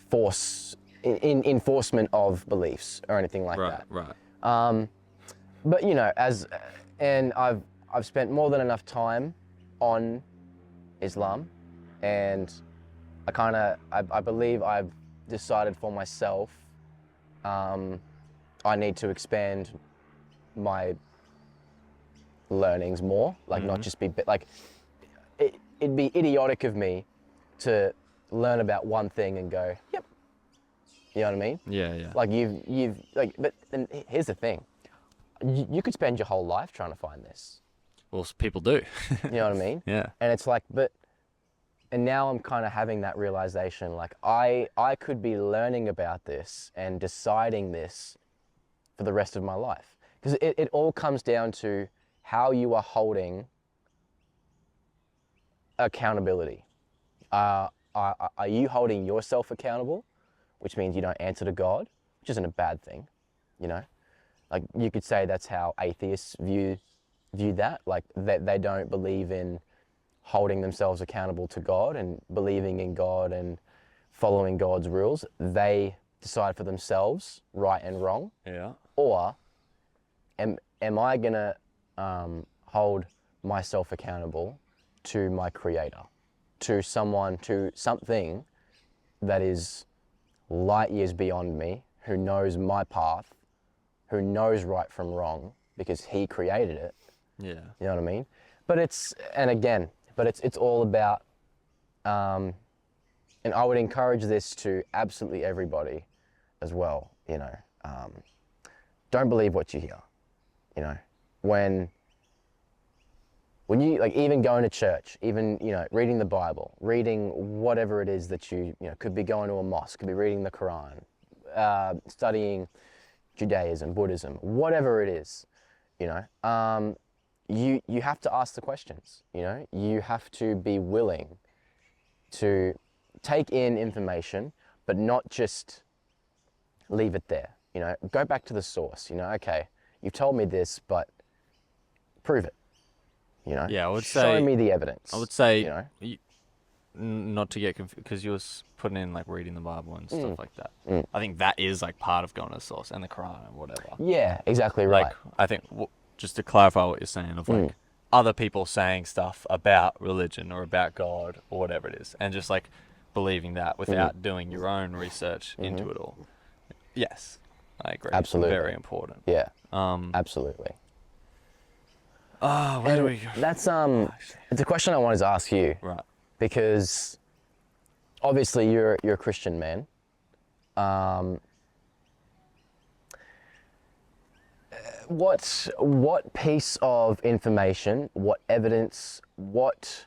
force in enforcement of beliefs or anything like that. Right. But and I've spent more than enough time on Islam, and I believe I've decided for myself I need to expand my learnings more, like not just be like it'd be idiotic of me to learn about one thing and go, yep. You know what I mean? Yeah. Like you've like, but then here's the thing. You could spend your whole life trying to find this. Well, people do. You know what I mean? Yeah. And it's like, and now I'm kind of having that realization, like I could be learning about this and deciding this for the rest of my life. Because it all comes down to how you are holding accountability. Are you holding yourself accountable, which means you don't answer to God, which isn't a bad thing, Like you could say that's how atheists view that, like they don't believe in holding themselves accountable to God and believing in God and following God's rules. They decide for themselves right and wrong. Yeah. Or am I gonna hold myself accountable to my Creator, to something that is light years beyond me, who knows my path, who knows right from wrong because He created it. Yeah. You know what I mean? But it's all about, and I would encourage this to absolutely everybody as well, don't believe what you hear, when you, like, even going to church, even, reading the Bible, reading whatever it is that you could be going to a mosque, could be reading the Quran, studying Judaism, Buddhism, whatever it is, you have to ask the questions, you have to be willing to take in information, but not just leave it there, go back to the source, okay, you've told me this, but prove it, Yeah, I would show say, me the evidence. I would say, not to get confused, because you were putting in like reading the Bible and stuff like that. I think that is like part of going to the source and the Quran and whatever. Yeah, exactly right. Like, I think, just to clarify what you're saying, of like other people saying stuff about religion or about God or whatever it is, and just like believing that without doing your own research into it all. Yes, I agree. Absolutely. Very important. Yeah, absolutely. Oh, where do we go? That's it's a question I wanted to ask you. Right. Because obviously you're a Christian man. What piece of information, what evidence, what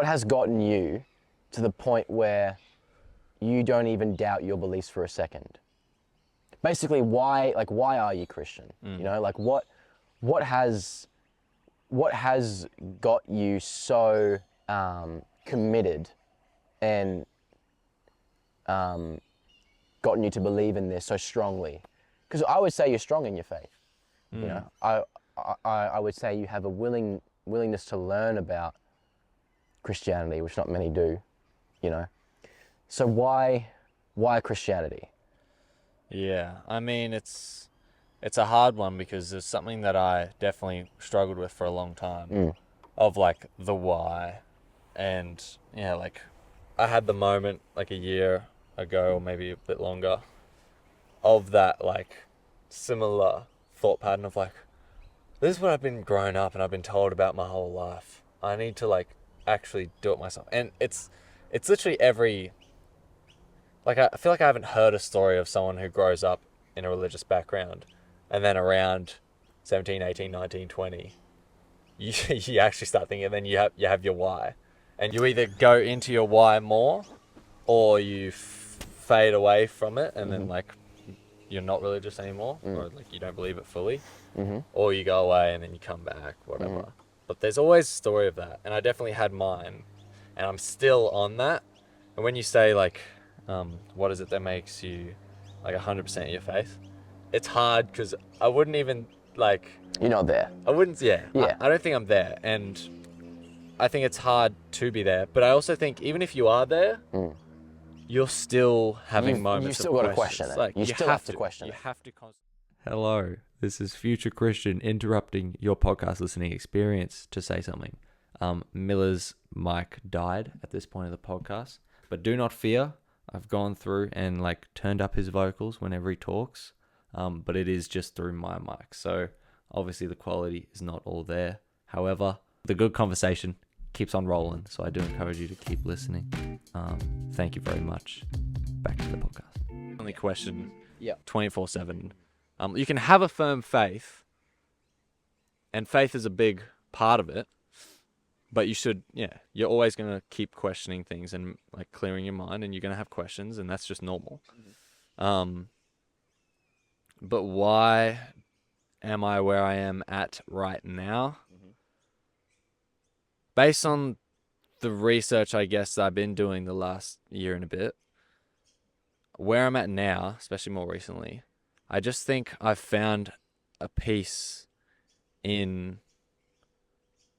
has gotten you to the point where you don't even doubt your beliefs for a second? Basically, why are you Christian? Like what what has got you so committed and gotten you to believe in this so strongly? Because I would say you're strong in your faith. You know, I would say you have a willingness to learn about Christianity, which not many do. You know, so why Christianity? Yeah, I mean, it's a hard one because it's something that I definitely struggled with for a long time, of like the why, and yeah, like I had the moment like a year ago or maybe a bit longer of that like similar thought pattern of like, this is what I've been growing up and I've been told about my whole life. I need to like actually do it myself. And it's literally every, like I feel like I haven't heard a story of someone who grows up in a religious background and then around 17, 18, 19, 20, you actually start thinking, and then you have your why. And you either go into your why more or you fade away from it and then like you're not religious anymore or like you don't believe it fully, or you go away and then you come back, whatever. But there's always a story of that, and I definitely had mine, and I'm still on that. And when you say like, what is it that makes you like 100% of your faith? It's hard because I wouldn't even like. You're not there. I wouldn't. Yeah. Yeah. I don't think I'm there, and I think it's hard to be there. But I also think even if you are there, you're still having moments. You've still got to question it. Like, you still have to question it. You have to constantly. Hello, this is Future Christian interrupting your podcast listening experience to say something. Millar's mic died at this point of the podcast, but do not fear. I've gone through and like turned up his vocals whenever he talks, but it is just through my mic. So obviously the quality is not all there. However, the good conversation keeps on rolling. So I do encourage you to keep listening. Thank you very much. Back to the podcast. Only question. 24/7. You can have a firm faith, and faith is a big part of it. But you should, you're always going to keep questioning things and like clearing your mind, and you're going to have questions, and that's just normal. But why am I where I am at right now? Based on the research, I guess, I've been doing the last year and a bit, where I'm at now, especially more recently, I just think I've found a peace in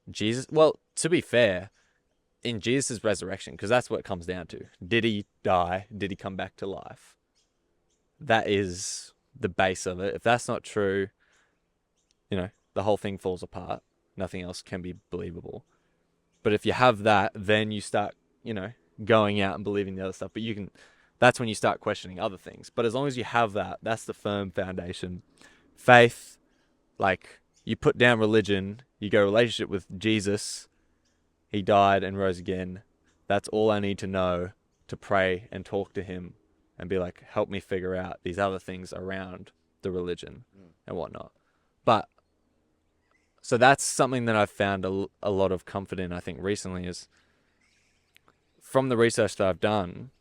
Jesus. Well, to be fair, in Jesus' resurrection, because that's what it comes down to. Did he die? Did he come back to life? That is the base of it. If that's not true, the whole thing falls apart. Nothing else can be believable. But if you have that, then you start, going out and believing the other stuff. But that's when you start questioning other things. But as long as you have that, that's the firm foundation. Faith, like, you put down religion, you go relationship with Jesus. He died and rose again. That's all I need to know to pray and talk to him and be like, help me figure out these other things around the religion and whatnot. But so that's something that I've found a lot of comfort in, I think, recently, is from the research that I've done.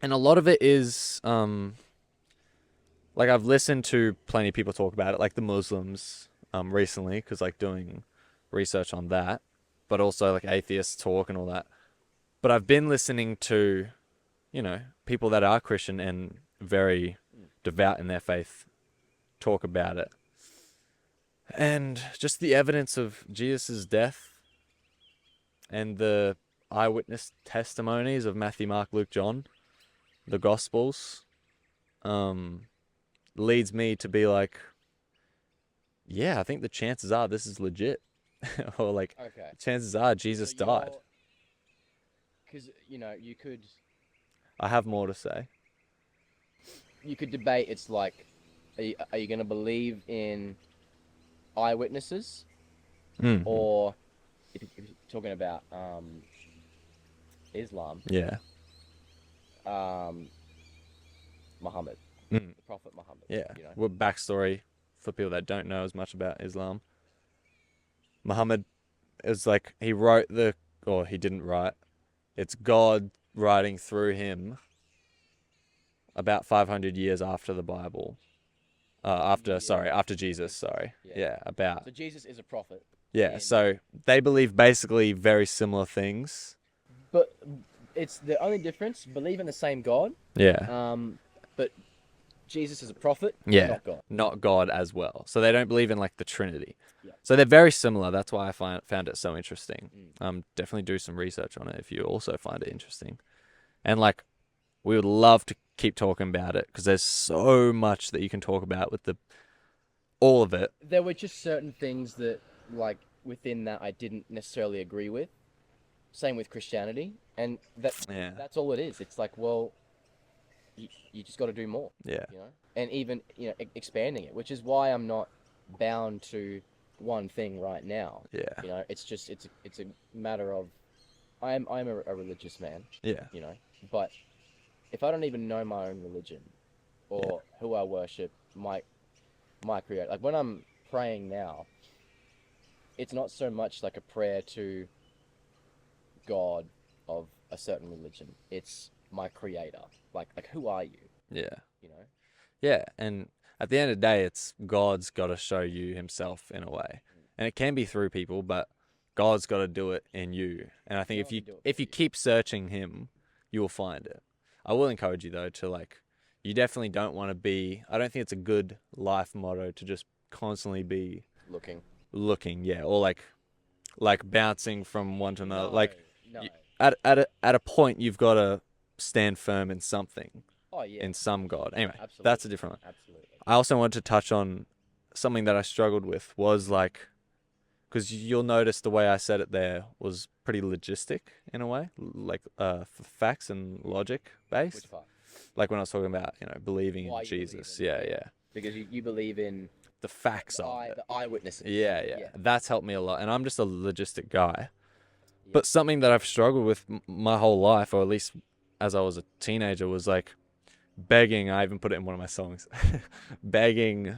And a lot of it is, like, I've listened to plenty of people talk about it, like the Muslims recently, because like doing research on that, but also like atheists talk and all that. But I've been listening to, people that are Christian and very devout in their faith talk about it. And just the evidence of Jesus' death and the eyewitness testimonies of Matthew, Mark, Luke, John, the Gospels, leads me to be like, I think the chances are this is legit. Or like, chances are Jesus died. Because, you could... I have more to say. You could debate, it's like, are you going to believe in eyewitnesses? Or, if you're talking about Islam, Muhammad, the Prophet Muhammad. Well, backstory for people that don't know as much about Islam. Muhammad is like, he didn't write. It's God writing through him about 500 years after the Bible. After Jesus, sorry. So Jesus is a prophet. Yeah, And- so they believe basically very similar things. But it's the only difference. Believe in the same God. Yeah. But Jesus is a prophet. Yeah. Not God. Not God as well. So they don't believe in like the Trinity. Yeah. So they're very similar. That's why I found it so interesting. Mm. Definitely do some research on it if you also find it interesting. And like, we would love to keep talking about it because there's so much that you can talk about with all of it. There were just certain things that, like, within that I didn't necessarily agree with. Same with Christianity, and Yeah. that's all it is. It's like, well, you just got to do more. Yeah. You know, and even expanding it, which is why I'm not bound to one thing right now. Yeah. You know, it's just it's a matter of I'm a religious man. Yeah. You know, but if I don't even know my own religion or who I worship, my creator, like when I'm praying now, it's not so much like a prayer to God of a certain religion. It's my creator. Like who are you? Yeah. You know? Yeah. And at the end of the day, it's God's got to show you himself in a way. And it can be through people, but God's got to do it in you. And I think No one can do it if for you you. keep searching him, you will find it. I will encourage you though to like, you definitely don't want to be, I don't think it's a good life motto to just constantly be looking, yeah, or like bouncing from one to another. Like no. at a point you've got to stand firm in something, Oh yeah. in some God. Anyway, Absolutely. that's a different one. Absolutely. I also wanted to touch on something that I struggled with was like, because you'll notice the way I said it there was pretty logistic in a way, like facts and logic based. Which part? Like when I was talking about, believing Why in you believe Jesus. in Yeah, it. yeah. Because you believe in The facts of it. the eyewitnesses. Yeah, yeah, Yeah. That's helped me a lot. And I'm just a logistic guy. Yeah. But something that I've struggled with my whole life, or at least as I was a teenager, was like begging. I even put it in one of my songs. Begging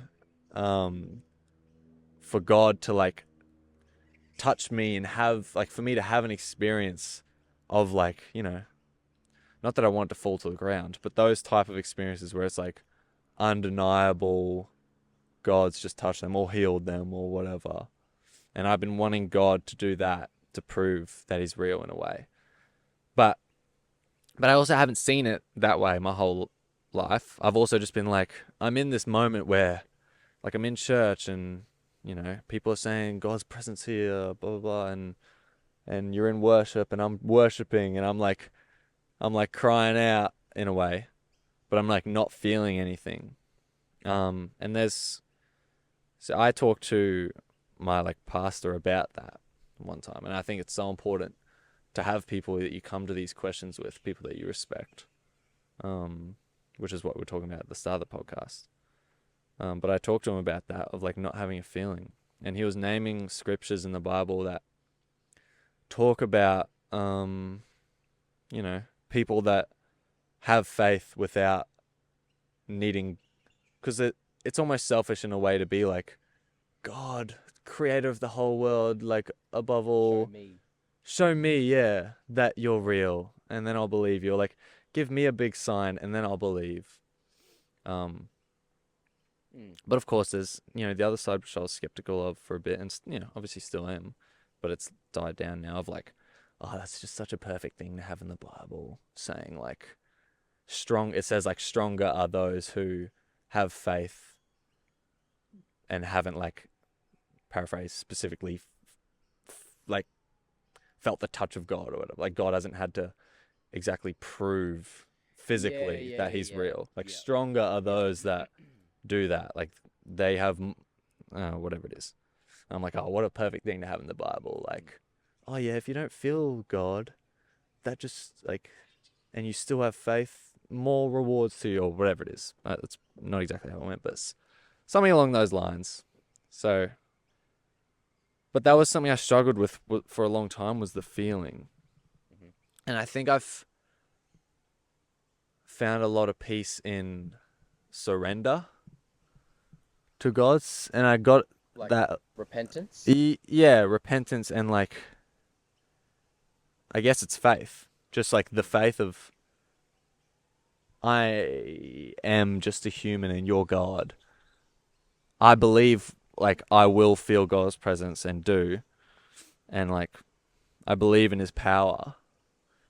for God to like touch me and have like for me to have an experience of like, not that I want to fall to the ground, but those type of experiences where it's like undeniable, God's just touched them or healed them or whatever. And I've been wanting God to do that to prove that he's real in a way. But I also haven't seen it that way my whole life. I've also just been like, I'm in this moment where like I'm in church and, people are saying God's presence here, blah, blah, blah. And you're in worship and I'm worshiping and I'm like crying out in a way, but I'm like not feeling anything. So I talked to my like pastor about that one time, and I think it's so important to have people that you come to these questions with, people that you respect, which is what we're talking about at the start of the podcast. But I talked to him about that, of like not having a feeling, and he was naming scriptures in the Bible that talk about, people that have faith without needing, because it's almost selfish in a way to be like, God, creator of the whole world, like above all, show me, yeah, that you're real, and then I'll believe you. Or like, give me a big sign, and then I'll believe. But of course, there's the other side which I was skeptical of for a bit, and obviously still am, but it's died down now. Of like, oh, that's just such a perfect thing to have in the Bible, saying like, it says like, stronger are those who have faith and haven't, like, paraphrase specifically, like felt the touch of God or whatever. Like God hasn't had to exactly prove physically that he's real. Like stronger are those that do that. Like they have whatever it is. And I'm like, oh, what a perfect thing to have in the Bible. Like, oh yeah, if you don't feel God, that just like, and you still have faith, more rewards to you, or whatever it is. That's not exactly how it went, but something along those lines. So, but that was something I struggled with for a long time, was the feeling. Mm-hmm. And I think I've found a lot of peace in surrender to God's, and I got like that repentance. Yeah, repentance, and like, I guess it's faith, just like the faith of, I am just a human and you're God. I believe like I will feel God's presence and do, and like I believe in his power,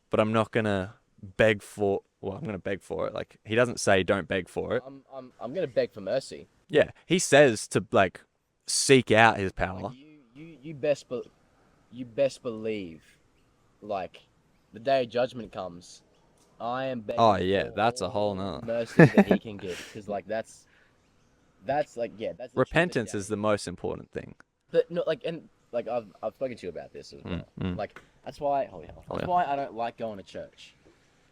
but I'm not gonna beg for. Well, I'm gonna beg for it. Like he doesn't say don't beg for it. I'm gonna beg for mercy. Yeah, he says to like seek out his power. Like you best believe, like, the day of judgment comes, I am begging. Oh yeah, for that's a whole all nother. mercy that he can give, because like that's like, yeah, that's the Repentance truth is the most important thing. But no, like, and like I've spoken to you about this as well. Like that's why holy hell, that's why I don't like going to church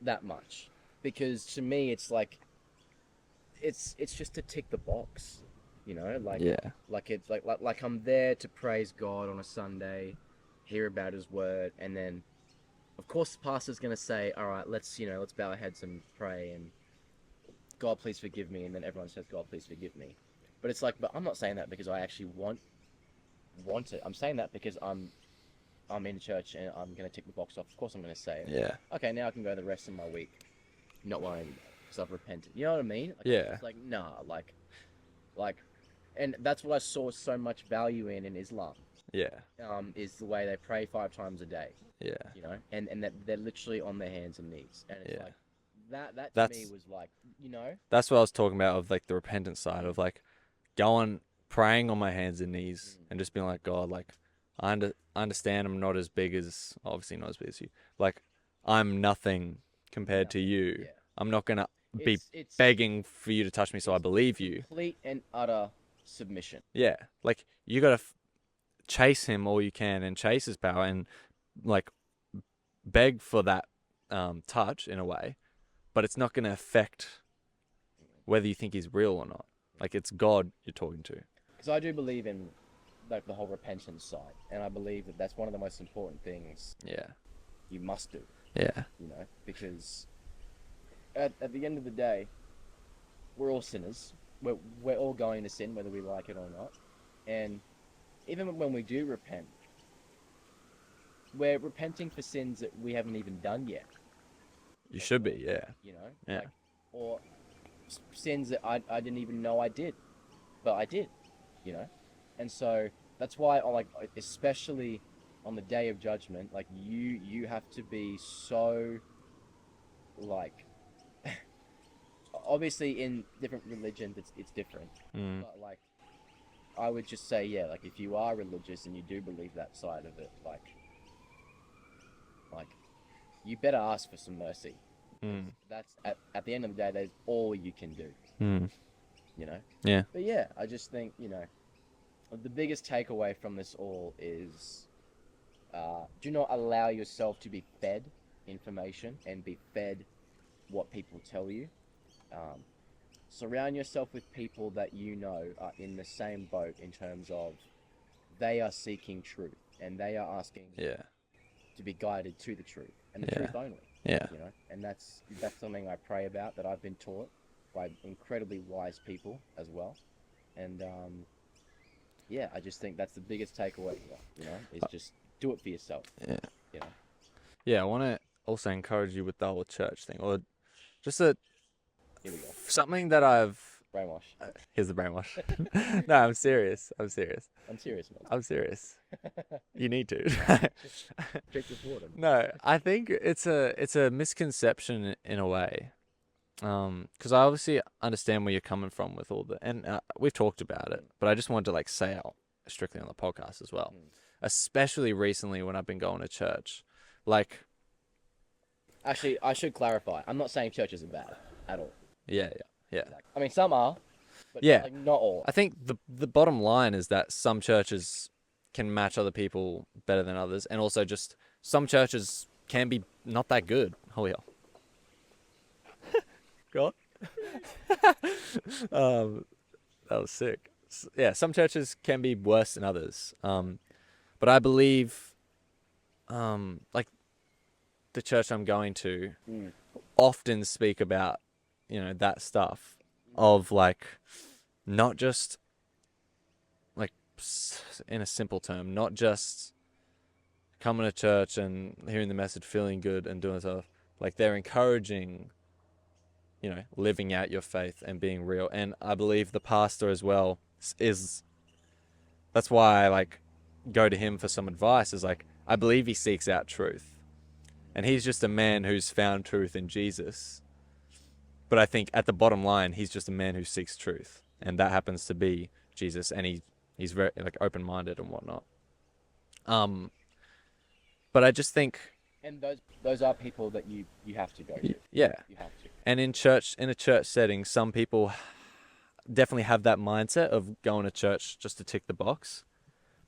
that much, because to me it's like it's just to tick the box, you know, like like it's like I'm there to praise God on a Sunday, hear about His word, and then of course the pastor's gonna say, all right, let's bow our heads and pray and God please forgive me, and then everyone says God please forgive me. But it's like, but I'm not saying that because I actually want it. I'm saying that because I'm in church and I'm gonna tick the box off. Of course I'm gonna say it. Yeah. Okay, now I can go the rest of my week not worrying because I've repented. You know what I mean? Like, Yeah. It's like, nah, like, and that's what I saw so much value in Islam. Yeah. Is the way they pray 5 times a day. Yeah. You know, and that they're literally on their hands and knees, and it's like that to me was like, you know. That's what I was talking about, of like the repentance side of like going praying on my hands and knees and just being like, God, like I understand I'm not as big as, obviously not as big as you. Like I'm nothing compared to you. Yeah. I'm not gonna be It's begging for you to touch me, so I believe you. Complete and utter submission. Yeah, like you gotta chase him all you can and chase his power and like beg for that touch in a way, but it's not gonna affect whether you think he's real or not. Like it's God you're talking to. Because I do believe in like the whole repentance side, and I believe that that's one of the most important things. Yeah. You must do. Yeah. You know, because at the end of the day, we're all sinners. We're all going to sin, whether we like it or not. And even when we do repent, we're repenting for sins that we haven't even done yet. You should be, yeah. You know? Yeah. Like, or sins that I didn't even know I did, but I did, you know? And so that's why, like, especially on the day of judgment, like, you have to be so, like, obviously in different religions it's different, but like I would just say, yeah, like if you are religious and you do believe that side of it, like you better ask for some mercy. That's at the end of the day, that's all you can do. You know? Yeah. But yeah, I just think, you know, the biggest takeaway from this all is do not allow yourself to be fed information and be fed what people tell you. Surround yourself with people that you know are in the same boat in terms of they are seeking truth and they are asking to be guided to the truth and the truth only. Yeah. You know, and that's something I pray about, that I've been taught by incredibly wise people as well. And yeah, I just think that's the biggest takeaway here, you know, is just do it for yourself. Yeah. You know? Yeah, I want to also encourage you with the whole church thing, or just Here we go. something that I've... Brainwash. Here's the brainwash. No, I'm serious. I'm serious, man. I'm serious. You need to. Drink this water. No, I think it's a misconception in a way, because I obviously understand where you're coming from with all the, and we've talked about it, but I just wanted to like say out strictly on the podcast as well, especially recently when I've been going to church, like. Actually, I should clarify. I'm not saying churches are bad at all. Yeah. I mean, some are, but like, not all. I think the bottom line is that some churches can match other people better than others, and also just some churches can be not that good. Holy hell. God. That was sick. Yeah, some churches can be worse than others. But I believe, like the church I'm going to often speak about, you know, that stuff of like, not just like in a simple term, not just coming to church and hearing the message, feeling good and doing stuff. Like they're encouraging, you know, living out your faith and being real. And I believe the pastor as well is, that's why I like go to him for some advice is like, I believe he seeks out truth. And he's just a man who's found truth in Jesus. But I think at the bottom line, he's just a man who seeks truth. And that happens to be Jesus. And he's very like open-minded and whatnot. But I just think... And those are people that you have to go to. Yeah. You have to. And in a church setting, some people definitely have that mindset of going to church just to tick the box.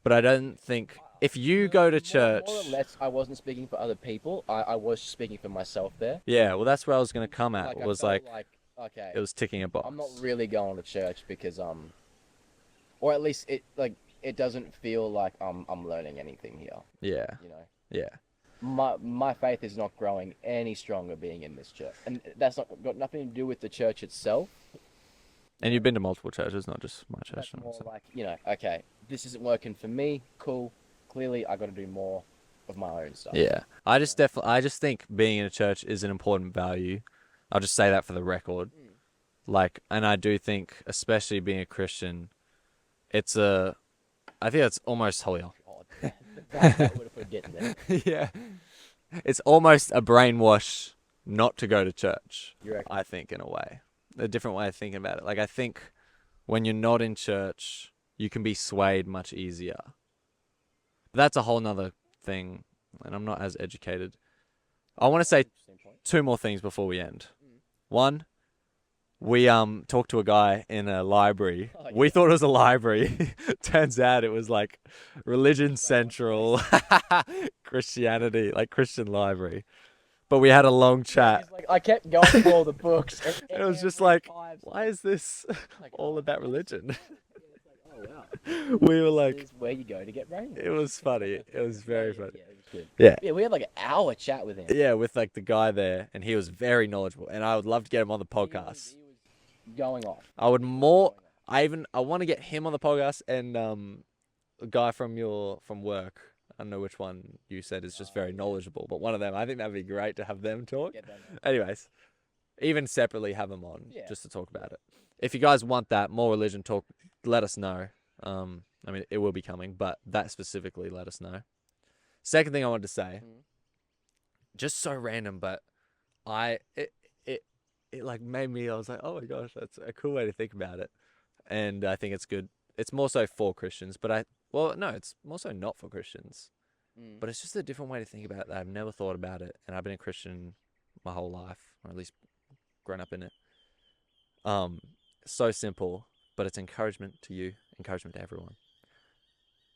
But I don't think if you go to church... More or less, I wasn't speaking for other people. I was speaking for myself there. Yeah, well, that's where I was going to come at. Like, Was I felt like, okay, it was ticking a box. I'm not really going to church because or at least it doesn't feel like I'm learning anything here. Yeah, You know, yeah. my faith is not growing any stronger being in this church, and that's not got nothing to do with the church itself. And you've been to multiple churches, not just my church. That's more like, okay, this isn't working for me. Cool. Clearly, I got to do more of my own stuff. Yeah, I just think being in a church is an important value. I'll just say that for the record. Like, and I do think, especially being a Christian, I think it's almost holier. God, that would have put getting there. Yeah, it's almost a brainwash not to go to church. You reckon? I think, in a way, a different way of thinking about it. Like, I think when you're not in church, you can be swayed much easier. But that's a whole nother thing, and I'm not as educated. I want to say two more things before we end. One, we talked to a guy in a library. Oh, yeah. We thought it was a library. Turns out it was like Religion Central, Christianity, like Christian library. But we had a long chat. He's like, I kept going through all the books. It was just like, why is this all about religion? Oh, wow. We were like, This is where you go to get brainwashed. it was funny. It was very funny. Yeah, it was good. Yeah. Yeah, we had like an hour chat with him. Yeah, with like the guy there, and he was very knowledgeable, and I would love to get him on the podcast. He was going off. I would more. I want to get him on the podcast, and a guy from work. I don't know which one you said is just very knowledgeable, but one of them. I think that'd be great to have them talk. Get them on. Anyways, even separately have them on Yeah. just to talk about it. If you guys want that more religion talk, let us know. I mean, it will be coming, but that specifically, let us know. Second thing I wanted to say, just so random, but it like made me. I was like, oh my gosh, that's a cool way to think about it, and I think it's good. It's more so for Christians, but it's more so not for Christians. But it's just a different way to think about it that I've never thought about it, and I've been a Christian my whole life, or at least grown up in it. So simple, but it's encouragement to you, encouragement to everyone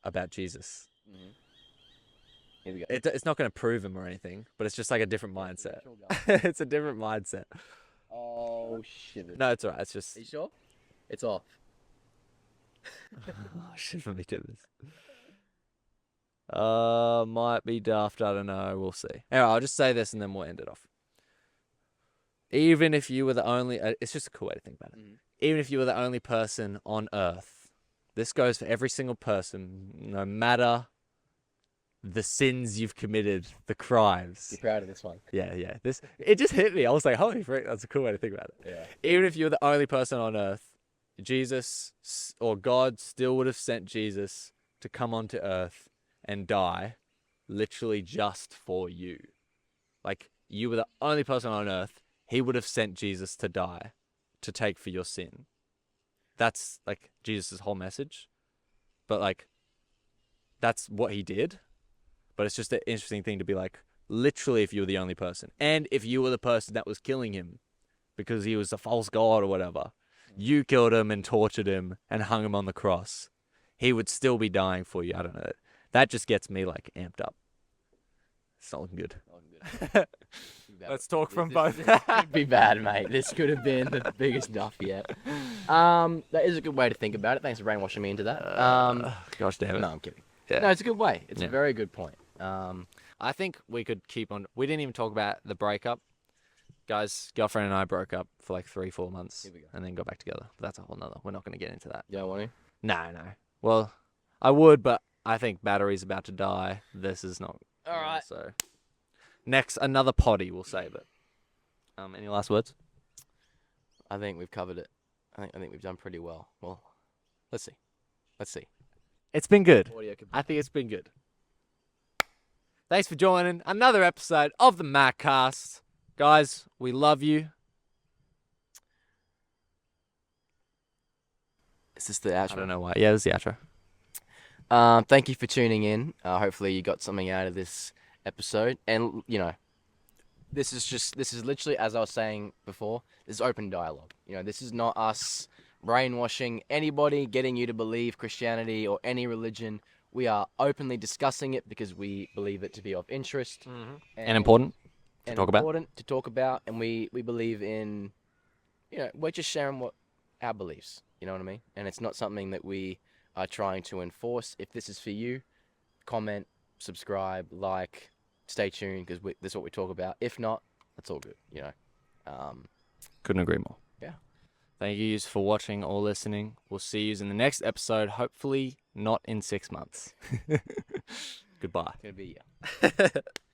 about Jesus. Here we go. It's not going to prove him or anything, but it's just like a different mindset. It's a different mindset. Oh, shit. No, it's alright. It's just Are you sure? It's off. shit for me to this. Might be daft. I don't know. We'll see. Anyway, I'll just say this and then we'll end it off. Even if you were the only, it's just a cool way to think about it. Even if you were the only person on Earth, this goes for every single person, no matter the sins you've committed, the crimes. Be proud of this one. Yeah. It just hit me. I was like, holy frick, that's a cool way to think about it. Yeah. Even if you're the only person on Earth, Jesus or God still would have sent Jesus to come onto Earth and die, literally just for you. Like, you were the only person on Earth, he would have sent Jesus to die, to take for your sin. That's like Jesus' whole message. But like, that's what he did. But it's just an interesting thing to be like, literally, if you were the only person, and if you were the person that was killing him because he was a false god or whatever, you killed him and tortured him and hung him on the cross, he would still be dying for you. I don't know. That just gets me like amped up. It's not looking good. Let's talk from both. This could be bad, mate. This could have been the biggest duff yet. That is a good way to think about it. Thanks for brainwashing me into that. Gosh damn it. No, I'm kidding. Yeah. No, it's a good way. It's Yeah. a very good point. I think we could keep on. We didn't even talk about the breakup. Guys, girlfriend and I broke up for like 3-4 months Here we go. and then got back together. But that's a whole nother. We're not going to get into that. You don't want to? No. Well, I would, but I think battery's about to die. This is not. All right. So, next, another potty, we'll save it. Any last words? I think we've covered it. I think we've done pretty well. Well, let's see. It's been good. Audio could- I think it's been good. Thanks for joining another episode of the MaateCast. Guys, we love you. Is this the outro? I don't know why. Yeah, this is the outro. Thank you for tuning in. Hopefully you got something out of this episode. And, you know, this is literally, as I was saying before, this is open dialogue. You know, this is not us brainwashing anybody, getting you to believe Christianity or any religion. We are openly discussing it because we believe it to be of interest. And important to and talk about. important to talk about. And we believe in, you know, we're just sharing what our beliefs. You know what I mean? And it's not something that we are trying to enforce. If this is for you, comment, subscribe, like, stay tuned because this is what we talk about. If not, that's all good, you know. Couldn't agree more. Yeah. Thank you for watching or listening. We'll see you in the next episode, hopefully not in 6 months. Goodbye. Gonna be yeah.